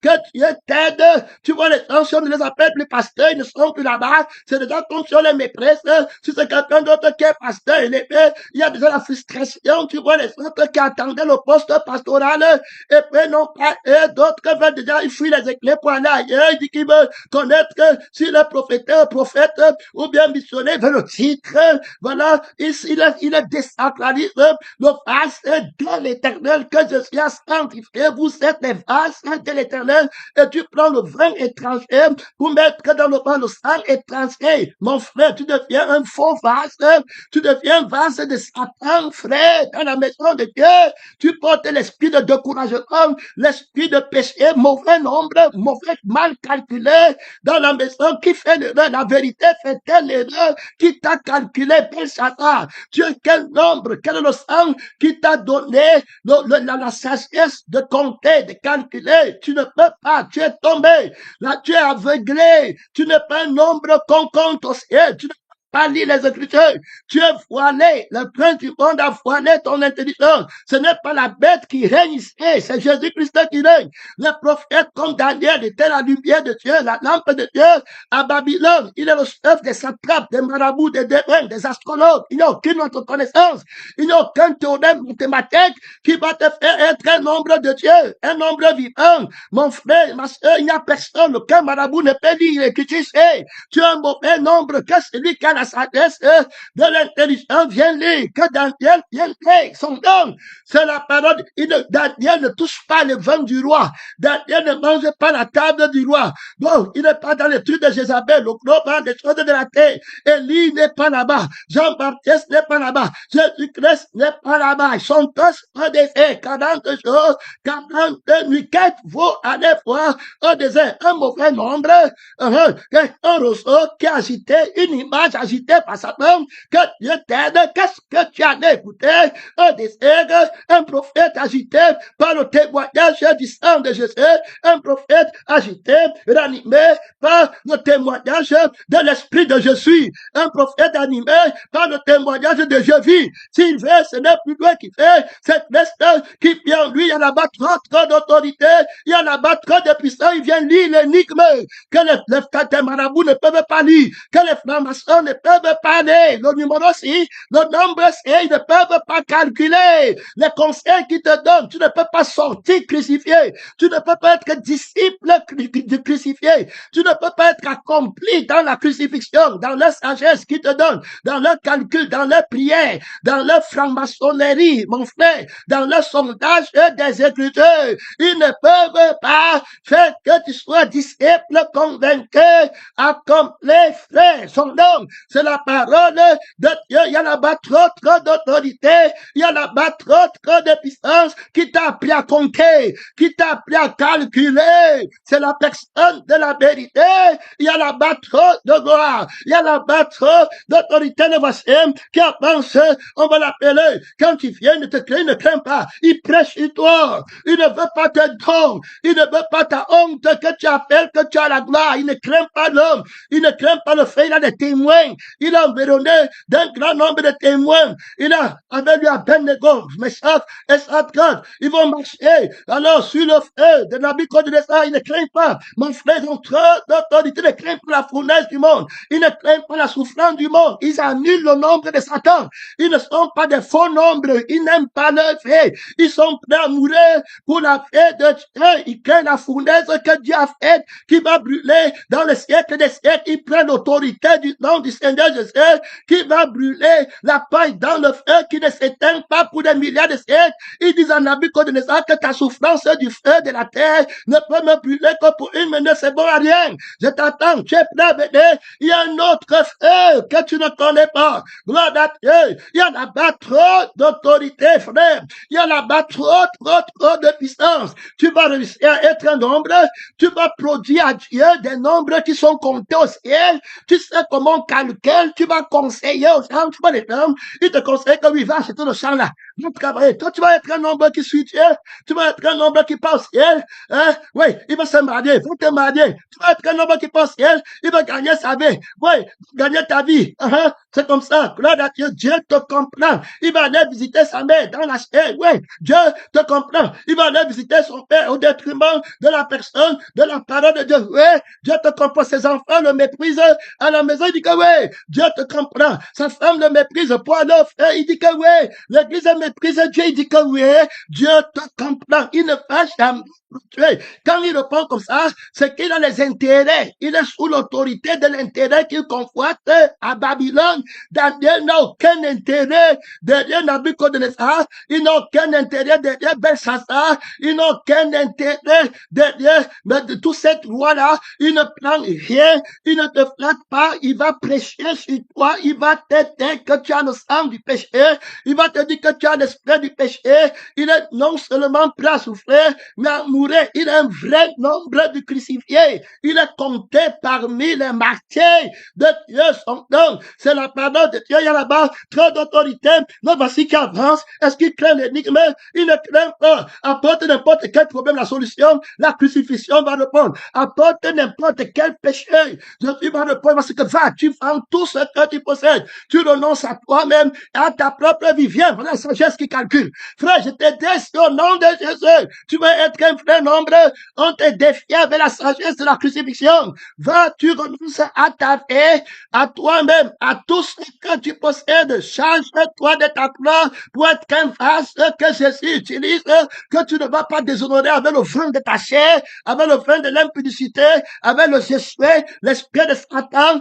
Que Dieu t'aide. Tu vois, les gens, si on ne les appelle plus pasteurs, ils ne seront plus là-bas. C'est déjà comme si on les méprise. Si c'est quelqu'un d'autre qui est pasteur élevé, il y a déjà la frustration. Tu vois, les autres qui attendaient le poste pastoral, et puis non pas eux, d'autres veulent déjà, ils fuient les éclairs pour aller ailleurs. Ils disent qu'ils veulent connaître si le prophète, ou bien missionnaire veut le titre. Voilà, il est désacralise le vase de l'éternel que je suis à sanctifier. Vous êtes les vases de l'éternel et tu prends le vin étranger pour mettre dans le vin le sang étranger. Mon frère, tu deviens un faux vase. Tu deviens un vase de Satan, frère, dans la maison de Dieu. Tu portes l'esprit de découragement, l'esprit de péché, mauvais nombre, mauvais mal calculé dans la maison. Qui fait l'erreur? La vérité fait-elle l'erreur? Qui t'a calculé, Belshazzar? Dieu, quel nombre, quel est le sang qui t'a donné la sagesse de compter, de calculer? Tu ne peux pas, tu es tombé. Là, tu es aveuglé. Tu n'es pas un nombre qu'on compte au ciel. Tu ne pas lire les Écritures. Tu es voilé. Le prince du monde a voilé ton intelligence. Ce n'est pas la bête qui règne ici. C'est Jésus-Christ qui règne. Le prophète comme Daniel était la lumière de Dieu, la lampe de Dieu à Babylone. Il est le chef des satrapes, des marabouts, des devins, des astrologues. Il n'y a aucune autre connaissance. Il n'y a aucun théorème mathématique qui va te faire être un nombre de Dieu, un nombre vivant. Mon frère, ma soeur, il n'y a personne. Aucun marabout ne peut lire que tu sais. Tu as un mauvais nombre que celui qui a la sagesse de l'intelligence vient lire. Que Daniel vient lire son don. C'est la parole. Daniel ne touche pas le vin du roi. Daniel ne mange pas la table du roi. Donc, il n'est pas dans les trucs de Jézabel, le global des choses de la terre. Élie n'est pas là-bas. Jean-Baptiste n'est pas là-bas. Jésus-Christ n'est pas là-bas. Ils sont tous en défait. 40 jours, 42 nuits. Qu'est-ce vaut aller voir au désert? Un mauvais nombre, un roseau qui a agité, une image agitée par Satan, que Dieu t'aide. Qu'est-ce que tu as écouté? Un désert, un prophète agité par le témoignage du sang de Jésus, un prophète agité, ranimé par le témoignage de l'Esprit de Jésus, un prophète animé par le témoignage de Jésus. S'il veut, ce n'est plus lui qui fait, c'est Christ qui vient en lui. Il y a là-bas trop d'autorité, il y a là-bas trop de puissance. Il vient lire l'énigme que les marabouts ne peuvent pas lire, que les francs-maçons ne peuvent pas lire. Le numéro 6, le nombre 6, ils ne peuvent pas calculer. Les conseils qu'ils te donnent, tu ne peux pas sortir crucifié. Tu ne peux pas être disciple crucifié. Tu ne peux pas être accompli dans la crucifixion, dans leur sagesse qu'ils te donnent, dans leur calcul, dans leur prière, dans leur franc-maçonnerie, mon frère, dans leur sondage des Écritures. Ils ne peuvent pas faire que tu sois disciple convaincu, accompli, frère. Son nom, c'est la parole de Dieu. Il y a là-bas trop d'autorité. Il y a là-bas trop de puissance qui t'a appris à compter, qui t'a appris à calculer. C'est la personne de la vérité il y a là-bas trop de gloire. Il y a là-bas trop d'autorité de voici qui a pensé, on va l'appeler. Quand il vient de te créer, il ne craint pas. Il prêche sur toi. Il ne veut pas te donner. Il ne veut pas ta honte que tu appelles, que tu as la gloire. Il ne craint pas l'homme. Il ne craint pas le fait. Il a des témoins. Il a environné d'un grand nombre de témoins. Il a avec lui Abednego, Meshach et Shadrach. Ils vont marcher. Alors, sur le feu de Nabuchodonosor, il ne craint pas. Mon frère, ils ont trop d'autorité. Il ne craint pas la fournaise du monde. Il ne craint pas la souffrance du monde. Ils annulent le nombre de Satan. Ils ne sont pas des faux nombres. Ils n'aiment pas leur fait. Ils sont prêts à mourir pour la fête de Dieu. Ils craignent la fournaise que Dieu a faite, qui va brûler dans le siècle des siècles. Ils prennent l'autorité du nom du Seigneur Jésus, qui va brûler la paille dans le feu, qui ne s'éteint pas pour des milliards de siècles. Ils disent à Nabuchodonosor que ta souffrance du feu de la terre ne peut me brûler que pour une minute. C'est bon à rien. Je t'attends. Tu es prêt, bébé. Il y a un autre feu que tu ne connais pas. Gloire à Dieu. Il y a là-bas trop d'autorité, frère. Il y a là-bas trop de puissance. Tu vas réussir à être un nombre. Tu vas produire à Dieu des nombres qui sont comptés au ciel. Tu sais comment calculer. Tu vas conseiller aux gens. Tu vois les hommes. Ils te conseillent que oui, va acheter le champ là. Va travailler. Toi, tu vas être un nombre qui suit Dieu. Tu vas être un nombre qui passe au ciel. Hein? Oui, il va se marier. Va te marier. Tu vas être un nombre qui passe au ciel. Il va gagner sa vie. Oui, gagner ta vie. C'est comme ça. Gloire à Dieu. Dieu te comprend. Il va aller visiter sa mère dans la chair. Oui, Dieu te comprend. Il va aller visiter son père au détriment de la personne, de la parole de Dieu. Oui, Dieu te comprend. Ses enfants le méprisent à la maison. Il dit que oui, Dieu te comprend. Sa femme le méprise pour leur frère. Il dit que oui, l'église méprise Dieu. Il dit que oui, Dieu te comprend. Il ne va jamais tuer. Quand il répond comme ça, c'est qu'il a les intérêts. Il est sous l'autorité de l'intérêt qu'il convoite à Babylone. Daniel n'a aucun intérêt derrière Nabuchodonosor. Il n'a aucun intérêt derrière Belshazzar. Il n'a aucun intérêt derrière de toute cette loi-là. Il ne prend rien. Il ne te flatte pas. Il va prêcher sur toi. Il va t'aider que tu as le sang du péché. Il va te dire que tu as l'esprit du péché. Il est non seulement prêt à souffrir, mais à mourir. Il est un vrai nombre de crucifiés. Il est compté parmi les martyrs de Dieu. Son nom, c'est la parole de Dieu. Il y a là-bas trop d'autorité. Mais voici qui avance. Est-ce qu'il craint l'énigme? Il ne craint pas. Apporte n'importe quel problème, la solution, la crucifixion va répondre. Apporte n'importe quel péché. Jésus va répondre parce que va, tu vends tout ce que tu possèdes. Tu renonces à toi-même et à ta propre vie. Viens, voilà la sagesse qui calcule. Frère, je te dis au nom de Jésus. Tu veux être un frère nombre. On te défie avec la sagesse de la crucifixion. Va, tu renonces à ta vie, à toi-même, à tout ce que tu possèdes. Change-toi de ta gloire pour être qu'un vase que Jésus utilise, que tu ne vas pas déshonorer avec le vin de ta chair, avec le vin de l'impudicité, avec le Jésus, l'esprit de Satan.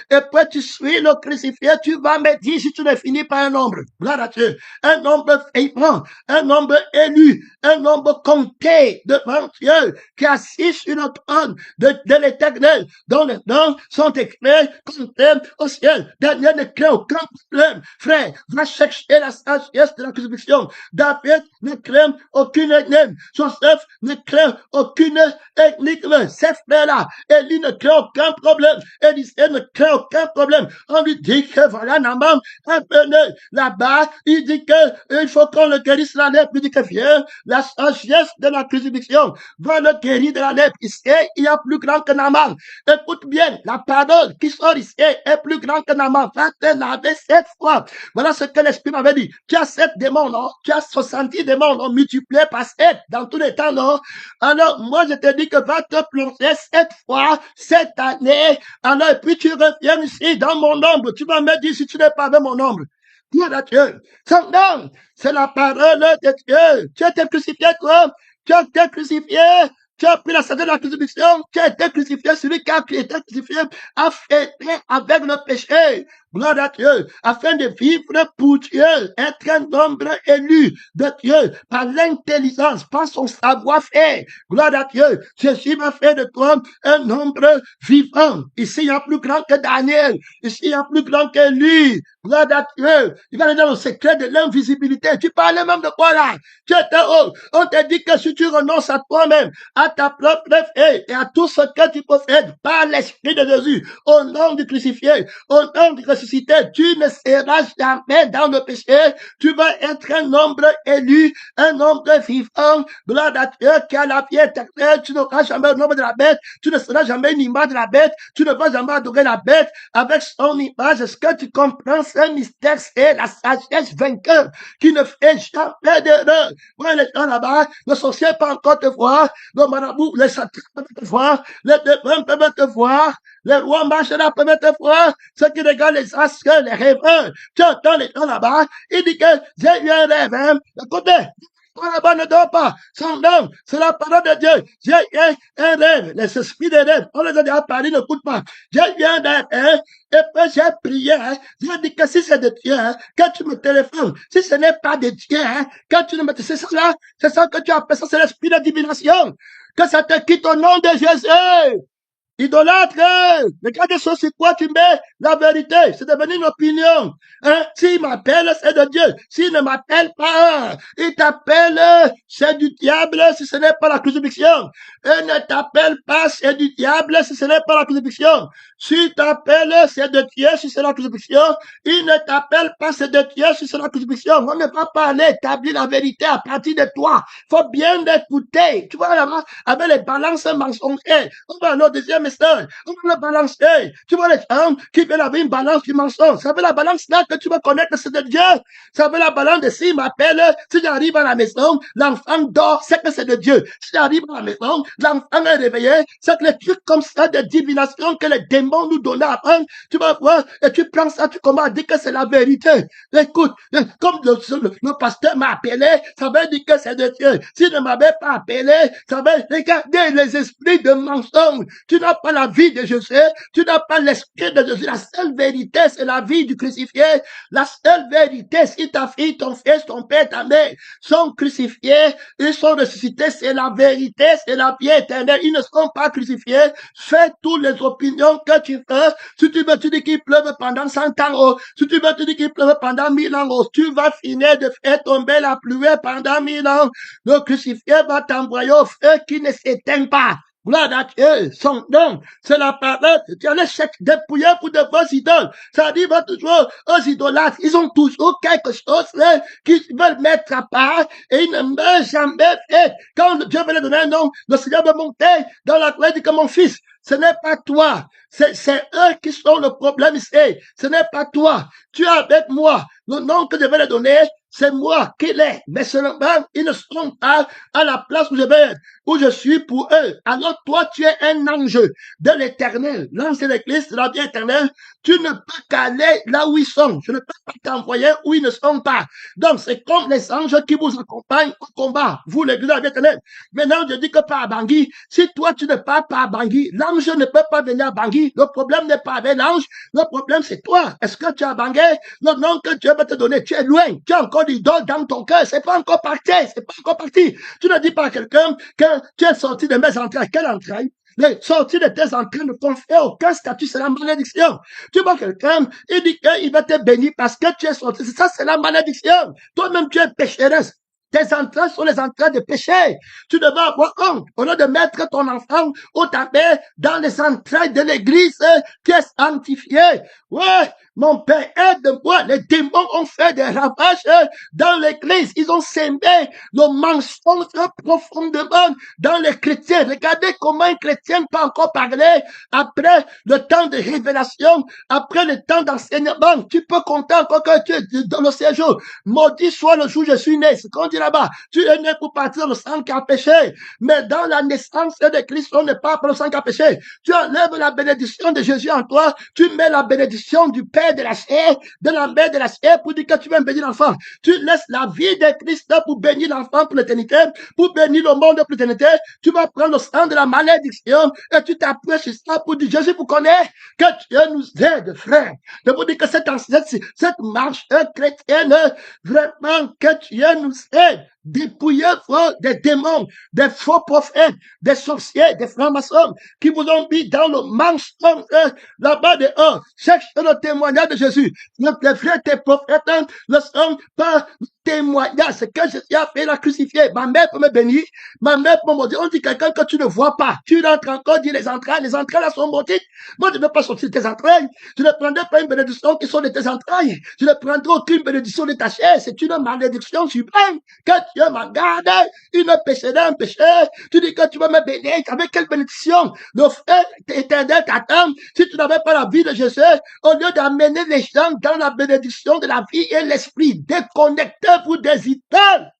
Et puis tu suis le crucifié, tu vas me dire si tu ne finis pas un nombre. Gloire à Dieu. Un nombre faillant, un nombre élu, un nombre compté devant Dieu, qui est assis sur le trône de l'éternel, dont les noms sont écrits comptés au ciel. Daniel ne crée aucun problème. Frère, va chercher la sagesse de la crucifixion. David ne craint aucune énigme. Joseph ne craint aucune énigme. Ces frères-là, Élie ne craint aucun problème. Élisée ne craint aucun problème. On lui dit que voilà, Naaman, venez là-bas. Il dit que il faut qu'on le guérisse la lèpre. Il dit que viens, la sagesse de la crucifixion va le guérir de la lèpre. Ici, il y a plus grand que Naaman. Écoute bien, la parole qui sort ici est plus grand que Naaman. Va te laver 7 fois. Voilà ce que l'Esprit m'avait dit. Tu as 7 démons, non? Tu as 70 démons, non? Multipliés par 7 dans tous les temps, non? Alors, moi, je te dis que va te plonger 7 fois cette année. Alors, et puis tu reviens ici dans mon ombre. Tu vas me dire si tu n'es pas avec mon ombre. Gloire à Dieu. Son nom, c'est la parole de Dieu. Tu as été crucifié, toi. Tu as été crucifié. Tu as pris la sagesse de la crucifixion. Tu as été crucifié. Celui qui a été crucifié a fêté avec le péché. gloire à Dieu, afin de vivre pour Dieu, être un nombre élu de Dieu, par l'intelligence, par son savoir-faire. Gloire à Dieu, Jésus m'a fait de toi un nombre vivant. Ici, il y a plus grand que Daniel. Ici, il y a plus grand que lui. Gloire à Dieu. Il va aller dans le secret de l'invisibilité. Tu parlais même de quoi là? On te dit que si tu renonces à toi-même, à ta propre vie et à tout ce que tu possèdes par l'Esprit de Jésus, au nom du crucifié, au nom du ressuscité, tu ne seras jamais dans le péché. Tu vas être un nombre élu, un nombre vivant. Gloire à Dieu qui a la vie éternelle. Tu n'auras jamais le nombre de la bête. Tu ne seras jamais une image de la bête. Tu ne vas jamais adorer la bête avec son image. Est-ce que tu comprends ce mystère? C'est la sagesse vainqueur qui ne fait jamais d'erreur. Ouais, les gens là-bas, le sorcier peut encore te voir, le marabout, les satrapes peuvent te voir, les démons peuvent te voir, les rois marchera peuvent te voir, ceux qui regardent les astres, les rêveurs. Tu entends les gens là-bas, il dit que j'ai eu un rêve, hein. Écoutez, toi là-bas ne dort pas. Son nom, c'est la parole de Dieu. J'ai eu un rêve. Les esprits des rêves, on les a déjà parlé, n'écoute pas. J'ai eu un rêve, hein. Et puis j'ai prié, hein. J'ai dit que si c'est de Dieu, hein, quand tu me téléphones, si ce n'est pas de Dieu, hein, quand tu ne me... C'est ça que tu appelles ça, c'est l'esprit de divination. Que ça te quitte au nom de Jésus. Idolâtre, regarde ce sur quoi tu mets la vérité. C'est devenu une opinion. Hein? S'il m'appelle, c'est de Dieu. S'il ne m'appelle pas, il t'appelle, c'est du diable si ce n'est pas la crucifixion. Il ne t'appelle pas, c'est du diable si ce n'est pas la crucifixion. S'il t'appelle, c'est de Dieu si c'est la crucifixion. Il ne t'appelle pas, c'est de Dieu si c'est la crucifixion. On ne va pas aller établir la vérité à partir de toi. Faut bien écouter. Tu vois là-bas, avec les balances mensongères. On va aller au deuxième message. On va le balancer. Tu vois les gens qui veulent avoir une balance du mensonge. Ça veut la balance là que tu vas connaître que c'est de Dieu. Ça veut la balance de s'il m'appelle, si j'arrive à la maison, l'enfant dort, c'est que c'est de Dieu. Si j'arrive à la maison, l'enfant est réveillé, c'est que les trucs comme ça de divination que les démons nous donnent à apprendre, tu vas voir, et tu prends ça, tu commences à dire que c'est la vérité. Écoute, comme le pasteur m'a appelé, ça veut dire que c'est de Dieu. S'il ne m'avait pas appelé, ça veut regarder les esprits de mensonge. Tu n'as pas la vie de Jésus, tu n'as pas l'esprit de Jésus. La seule vérité, c'est la vie du crucifié. La seule vérité, si ta fille, ton fils, ton père, ta mère sont crucifiés, ils sont ressuscités, c'est la vérité, c'est la vie éternelle. Ils ne sont pas crucifiés. Fais toutes les opinions que tu veux. Si tu veux, tu dis qu'il pleuve pendant 100 ans. Oh. Si tu veux, tu dis qu'il pleuve pendant 1000 ans. Oh. Tu vas finir de faire tomber la pluie pendant 1000 ans. Le crucifié va t'envoyer au feu qui ne s'éteint pas. Gloire à Dieu, son nom, c'est la parole. Tu en es dépouillé pour de vos idoles. Ça dit toujours aux idolâtres. Ils ont toujours quelque chose là, qu'ils veulent mettre à part et ils ne meurent jamais fait. Quand Dieu veut leur donner un nom, le Seigneur veut monter dans la gloire, dit que mon fils, ce n'est pas toi. C'est eux qui sont le problème ici. Ce n'est pas toi. Tu es avec moi. Le nom que je vais leur donner, c'est moi qui l'ai. Mais seulement, ils ne sont pas à la place où je vais être, où je suis pour eux. Alors toi, tu es un ange de l'éternel. L'ange de l'église de la vie éternelle. Tu ne peux qu'aller là où ils sont. Je ne peux pas t'envoyer où ils ne sont pas. Donc, c'est comme les anges qui vous accompagnent au combat. Vous, l'église de la vie éternelle. Maintenant, je dis que pas à Bangui. Si toi, tu ne pars pas à Bangui, l'ange ne peut pas venir à Bangui. Le problème n'est pas avec l'ange. Le problème, c'est toi. Est-ce que tu as Bangui? Le nom que Dieu va te donner, tu es loin. Tu as encore d'idole dans ton cœur. C'est pas encore parti. C'est pas encore parti. Tu ne dis pas à quelqu'un que tu es sorti de mes entrailles. Quelle entraille? Les sorties de tes entrailles ne confèrent aucun statut, c'est la malédiction. Tu vois quelqu'un, il dit qu'il va te bénir parce que tu es sorti. Ça, c'est la malédiction. Toi-même, tu es pécheresse. Tes entrailles sont les entrailles de péché. Tu devrais avoir honte. Au lieu de mettre ton enfant au tapis dans les entrailles de l'église qui est sanctifiée. Ouais, mon père, aide-moi. Les démons ont fait des ravages dans l'église. Ils ont sémé le mensonge profondément dans les chrétiens. Regardez comment un chrétien peut encore parler après le temps de révélation, après le temps d'enseignement. Tu peux compter encore que tu es dans le séjour. Maudit soit le jour où je suis né. C'est quand dit là-bas. Tu es né pour partir dans le sang qui a péché. Mais dans la naissance de Christ, on n'est pas pour le sang qui a péché. Tu enlèves la bénédiction de Jésus en toi. Tu mets la bénédiction du Père de la chair, de la mère de la chair pour dire que tu veux bénir l'enfant. Tu laisses la vie de Christ pour bénir l'enfant pour l'éternité, pour bénir le monde pour l'éternité. Tu vas prendre le sang de la malédiction et tu t'approches sur ça pour dire, Jésus vous connaît, que Dieu nous aide, frère. De vous dire que cette marche chrétienne, vraiment, que Dieu nous aide. Dépouillez des démons, des faux prophètes, des sorciers, des francs-maçons qui vous ont mis dans le mensonge là-bas dehors. Cherchez le témoignage de Jésus. Les vrais prophètes ne sont pas témoignage, c'est que Jésus a fait la crucifiée. Ma mère peut me bénir, ma mère peut me dire, on dit quelqu'un que tu ne vois pas. Tu rentres encore, dis les entrailles là sont maudites. Moi, je ne veux pas sortir tes entrailles. Je ne prendrai pas une bénédiction qui sont de tes entrailles. Je ne prendrai aucune bénédiction de ta chair. C'est une malédiction suprême. Que Dieu m'en garde. Une péché d'un péché. Tu dis que tu vas me bénir. Avec quelle bénédiction? Le frère éternel t'attend. Si tu n'avais pas la vie de Jésus, au lieu d'amener les gens dans la bénédiction de la vie et l'esprit, déconnectez-vous des idoles.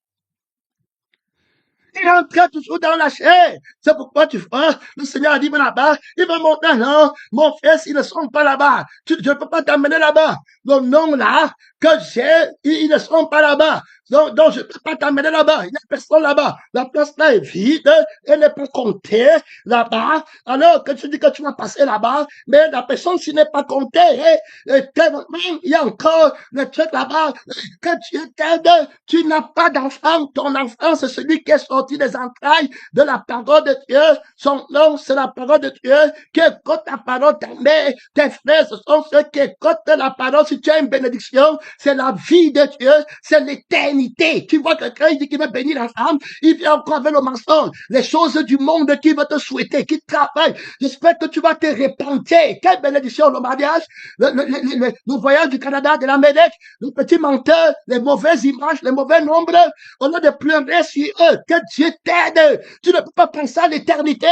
Il rentre toujours dans la chair. C'est pourquoi tu vois, le Seigneur a dit, mais là-bas, il va monter, non, mon fils, ils ne sont pas là-bas. Je ne peux pas t'amener là-bas. Le nom là, que j'ai, ils ne sont pas là-bas. Donc, je ne peux pas t'amener là-bas. Il n'y a personne là-bas. La place là est vide. Elle n'est pas comptée là-bas. Alors que tu dis que tu vas passer là-bas, mais la personne s'il n'est pas comptée, il y a encore le truc là-bas. Que Dieu t'aide. Tu n'as pas d'enfant. Ton enfant, c'est celui qui est sorti des entrailles de la parole de Dieu. Son nom, c'est la parole de Dieu. Qui écoute la parole, ta mère, tes frères, ce sont ceux qui écoutent la parole. Si tu as une bénédiction, c'est la vie de Dieu, c'est l'éternité. Tu vois quelqu'un, il dit qu'il veut bénir la femme, il vient encore avec le mensonge. Les choses du monde qui veut te souhaiter, qui travaille. J'espère que tu vas te repentir. Quelle bénédiction, le mariage, le voyage du Canada, de l'Amérique, le petit menteur, les mauvaises images, les mauvais nombres. On a de pleurer sur eux. Que Dieu t'aide. Tu ne peux pas penser à l'éternité.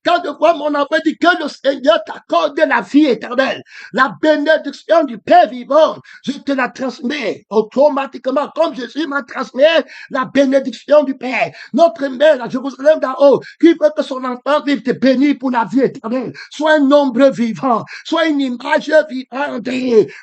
Quand je vois mon enfant dit que le Seigneur t'accorde la vie éternelle, la bénédiction du Père vivant, je te la transmets automatiquement, comme Jésus m'a transmis la bénédiction du Père. Notre mère à Jérusalem d'en haut, qui veut que son enfant vive, te bénisse pour la vie éternelle. Soit un nombre vivant, soit une image vivante.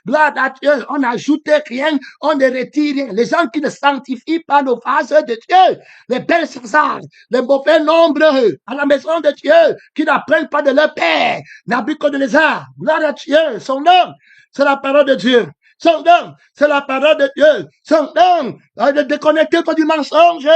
Gloire à Dieu, on n'ajoute rien, on ne retire rien. Les gens qui ne sanctifient pas nos vases de Dieu, les belles Césars, les mauvais nombres à la maison de Dieu, qui n'apprennent pas de leur Père, Nabuchodonosor, gloire à Dieu, son nom, c'est la parole de Dieu. Son nom, c'est la parole de Dieu. Son nom, de déconnecter toi du mensonge.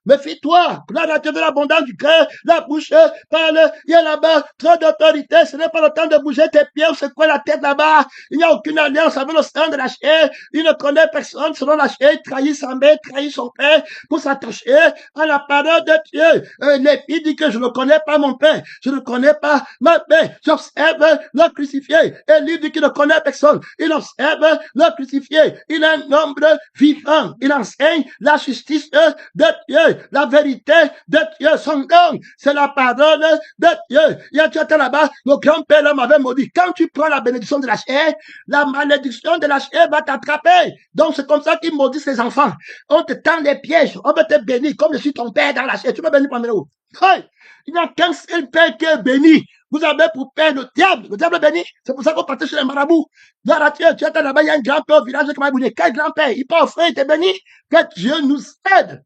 Méfie-toi. Gloire à Dieu de l'abondance du cœur. La bouche parle. Il y a là-bas trop d'autorité. Ce n'est pas le temps de bouger tes pieds ou secouer la tête là-bas. Il n'y a aucune alliance avec le sang de la chair. Il ne connaît personne selon la chair. Il trahit sa mère, trahit son père pour s'attacher à la parole de Dieu. Les filles disent que je ne connais pas mon père. Je ne connais pas ma mère. J'observe le crucifié. Et lui dit qu'il ne connaît personne. Il observe le crucifié. Il est un homme vivant. Il enseigne la justice de Dieu, la vérité de Dieu. Son nom, c'est la parole de Dieu. Il y a tout là-bas, le grand-père m'avait maudit. Quand tu prends la bénédiction de la chair, la malédiction de la chair va t'attraper. Donc c'est comme ça qu'ils maudissent les enfants. On te tend les pièges, on va te bénir comme je suis ton père dans la chair. Tu me bénis par où? Il n'y a qu'un seul père qui est béni. Vous avez pour père le diable béni. C'est pour ça qu'on partait sur les marabouts. Dans la terre, tu es là-bas, il y a un grand-père au village qui m'a dit, quel grand-père? Il peut offrir, il t'est béni. Que Dieu nous aide.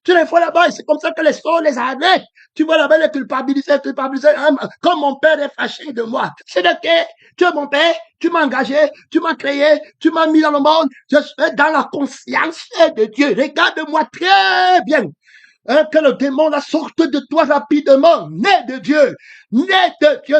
Tu les vois là-bas, c'est comme ça que les sorts les arrêtent. Tu vois là-bas les culpabiliser, comme mon père est fâché de moi. C'est de quel? Tu es mon père, tu m'as engagé, tu m'as créé, tu m'as mis dans le monde. Je suis dans la conscience de Dieu. Regarde-moi très bien. Que le démon la sorte de toi rapidement, né de Dieu,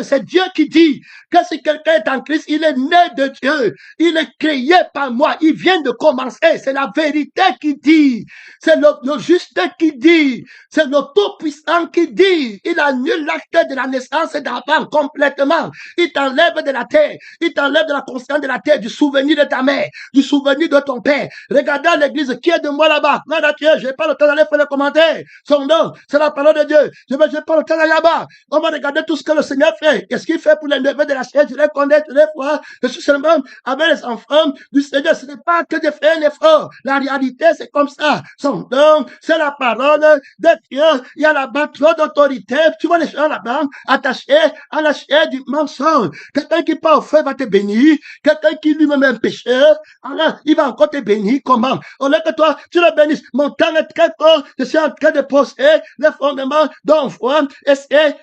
c'est Dieu qui dit que si quelqu'un est en Christ, il est né de Dieu, il est créé par moi, il vient de commencer, c'est la vérité qui dit, c'est le juste qui dit, c'est le tout-puissant qui dit, il annule l'acte de la naissance d'avant complètement, il t'enlève de la terre, il t'enlève de la conscience de la terre, du souvenir de ta mère, du souvenir de ton père. Regardez l'église, qui est de moi là-bas? Non, Dieu, j'ai pas le temps d'aller faire les commentaires. fait. Son nom, c'est la parole de Dieu. Je vais pas le temps là-bas. On va regarder tout ce que le Seigneur fait. Qu'est-ce qu'il fait pour les neveux de la chair? Je les connais, je les vois. Je suis seulement avec les enfants du Seigneur. Ce n'est pas que de faire un effort. La réalité, c'est comme ça. Son nom, c'est la parole de Dieu. Il y a là-bas trop d'autorité. Tu vois les gens là-bas attachés à la chair du mensonge. Quelqu'un qui part au feu va te bénir. Quelqu'un qui lui-même est un pécheur, alors il va encore te bénir. Comment? Au lieu que toi, tu le bénisses. Mon temps est très court. Je suis en train de poser les fondements d'un foi. Et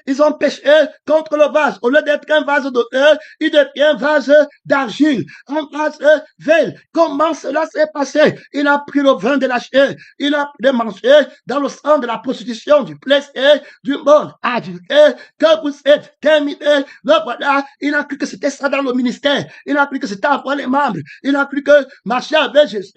ils ont péché contre le vase. Au lieu d'être un vase d'honneur, il devient un vase d'argile. Un vase veille. Comment cela s'est passé? Il a pris le vin de la chair. Il a mangé dans le sang de la prostitution, du plaisir, du monde adultère, que vous êtes terminé. Le voilà, il a cru que c'était ça dans le ministère. Il a cru que c'était avoir les membres. Il a cru que marcher avec Jésus,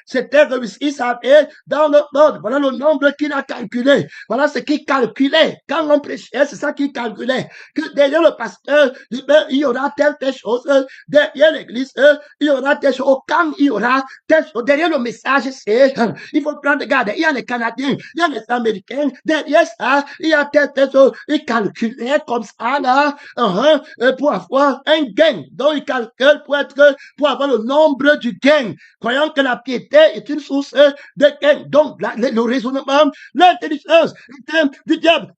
c'était réussir sa vie dans le monde. Voilà le nombre qu'il a calculé. Voilà ce qu'il calculait. Quand on prêchait, c'est ça qu'il calculait. Que derrière le pasteur, il y aura telle chose. Derrière l'église, il y aura telle chose. Quand il y aura telle chose. Derrière le message, c'est, il faut prendre garde. Il y a les Canadiens, il y a les Américains. Derrière ça, il y a telle chose. Il calculait comme ça, là, pour avoir un gain. Donc, il calcule pour avoir le nombre du gain. Croyant que la piété est une source de gain. Donc, le raisonnement, l'intelligence, du diable.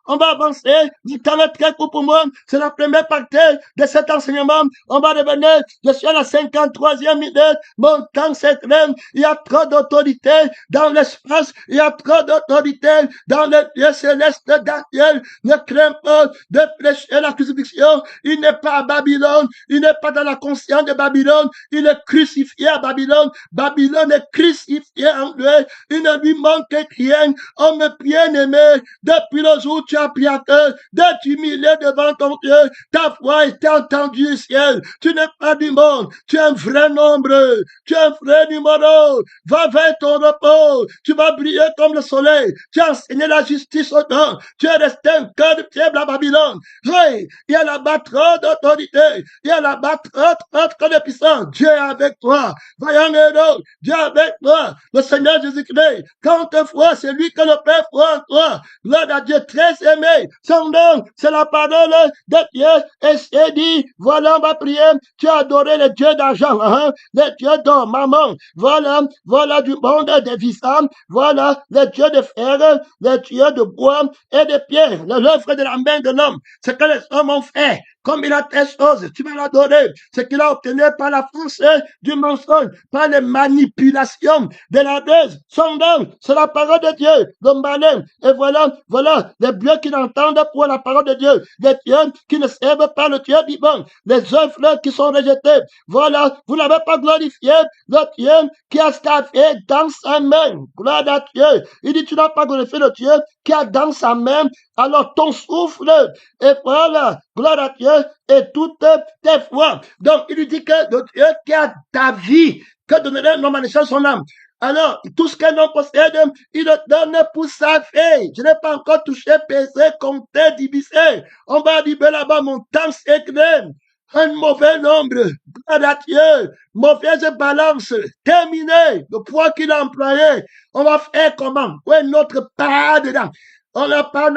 On va avancer. Du temps est très court pour moi. C'est la première partie de cet enseignement. On va revenir. Je suis à la 53e minute. Mon temps s'étraîne. Il y a trop d'autorité dans l'espace. Il y a trop d'autorité dans le Dieu céleste. Daniel ne craint pas de prêcher la crucifixion. Il n'est pas à Babylone. Il n'est pas dans la conscience de Babylone. Il est crucifié à Babylone. Babylone est crucifié en lui. Il ne lui manque rien. Homme bien-aimé, depuis le jour où tu as pris à cœur de t'humilier devant ton Dieu, ta voix est entendue au ciel. Tu n'es pas du monde. Tu es un vrai nombre. Tu es un vrai numéro. Va vers ton repos. Tu vas briller comme le soleil. Tu as enseigné la justice au temps. Tu es resté un cœur de pierre à Babylone. Hey, il y a là-bas trop d'autorité. Il y a là-bas trop de puissance. Dieu est avec toi. Voyons héros. Dieu est avec toi. Le Seigneur Jésus-Christ. Quand te foi, c'est lui que le Père foi en toi. Gloire à Dieu très aimé. Son nom, c'est la parole de Dieu. Et c'est dit, voilà, on va prier. Tu as adoré les dieux d'argent, les dieux d'or, maman. Voilà du monde des visants. Voilà les dieux de fer, les dieux de bois et de pierre. L'œuvre de la main de l'homme. Ce que les hommes ont fait. Comme il a telle chose, tu vas l'adorer. Ce qu'il a obtenu par la force du mensonge, par les manipulations de la dose. Son nom, c'est la parole de Dieu. Le malin. Et voilà, les bleus qui l'entendent pour la parole de Dieu. Les dieux qui ne servent pas le Dieu vivant. Les œuvres qui sont rejetées. Voilà, vous n'avez pas glorifié le Dieu qui a staffé dans sa main. Gloire à Dieu. Il dit, tu n'as pas glorifié le Dieu qui a dans sa main alors ton souffle. Et voilà, gloire à Dieu et toutes tes foi. Donc, il lui dit que le Dieu qui a ta vie, que donnerait un homme à son âme. Alors, tout ce qu'un homme possède, il le donne pour sa fille. Je n'ai pas encore touché, pesé, compté, divisé. On va dire là-bas, mon temps s'éclaire. Un mauvais nombre, gloire à Dieu, mauvaise balance, terminé, le poids qu'il a employé. On va faire comment? Ouais, notre part dedans. On n'a pas,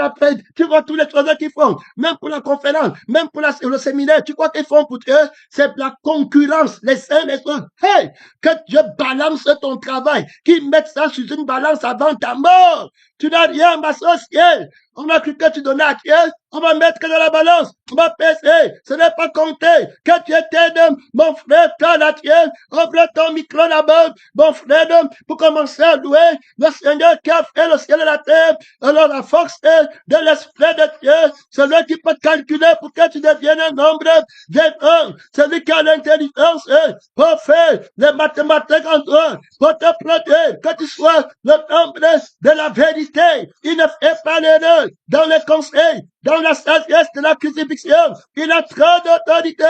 tu vois tous les choses qu'ils font, même pour la conférence, même pour le séminaire, tu crois qu'ils font pour Dieu, c'est la concurrence, les uns les autres. Hey, que Dieu balance ton travail, qu'il mette ça sur une balance avant ta mort. Tu n'as rien, ma soeur ciel. On a cru que tu donnais à Dieu, on va mettre que dans la balance, on va peser, ce n'est pas compté. Que Dieu t'aide, mon frère, toi la Dieu, ouvre ton micro là-bas, mon frère, pour commencer à louer le Seigneur qui a fait le ciel et la terre. Alors la force de l'Esprit de Dieu, c'est lui qui peut calculer pour que tu deviennes un nombre d'énorme. C'est lui qui a l'intelligence pour faire les mathématiques en toi, pour te produire, que tu sois le nombre de la vérité. Il ne fait pas l'erreur dans les conseils, dans la sagesse de la crucifixion. Il a trop d'autorité.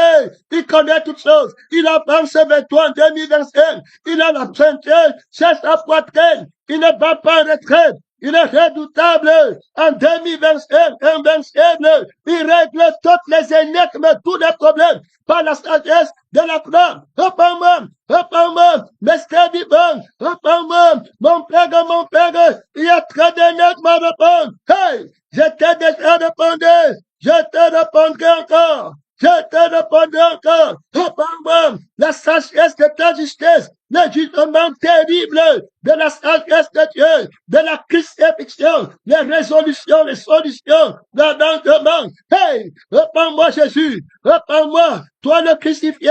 Il connaît toutes choses. Il avance vers toi en 2025. Il a la ceinture sur sa poitrine. Il ne va pas en retraite. Il est redoutable. En 2025, il règle toutes les énigmes, tous les problèmes, par la sagesse de la croix. répands-moi, Mystère divin, répands-moi, mon Père, il y a très dernièrement répondre. Hey, je t'ai déjà répondu, je te répondrai encore. Je te répondrai encore. Répands-moi la sagesse de ta justice, le jugement terrible de la sagesse de Dieu, de la crucifixion, les résolutions, les solutions, l'abandonnement. Hey, répands-moi Jésus, répands-moi, toi le crucifié.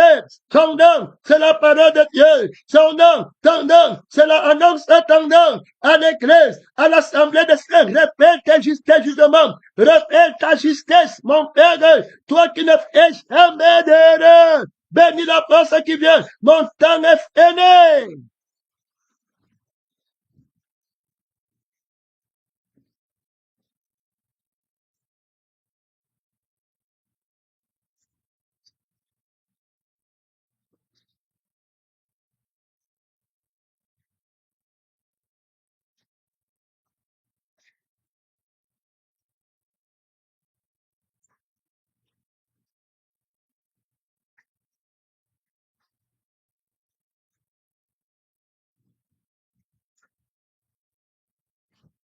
Son nom, c'est la parole de Dieu. Son nom, ton nom, c'est l'annonce de ton nom à l'église, à l'assemblée de Saints. Répète tes jugements, répète ta justice, mon Père, toi qui ne fais jamais d'erreur. Bénis la force qui vient, mon temps est fini.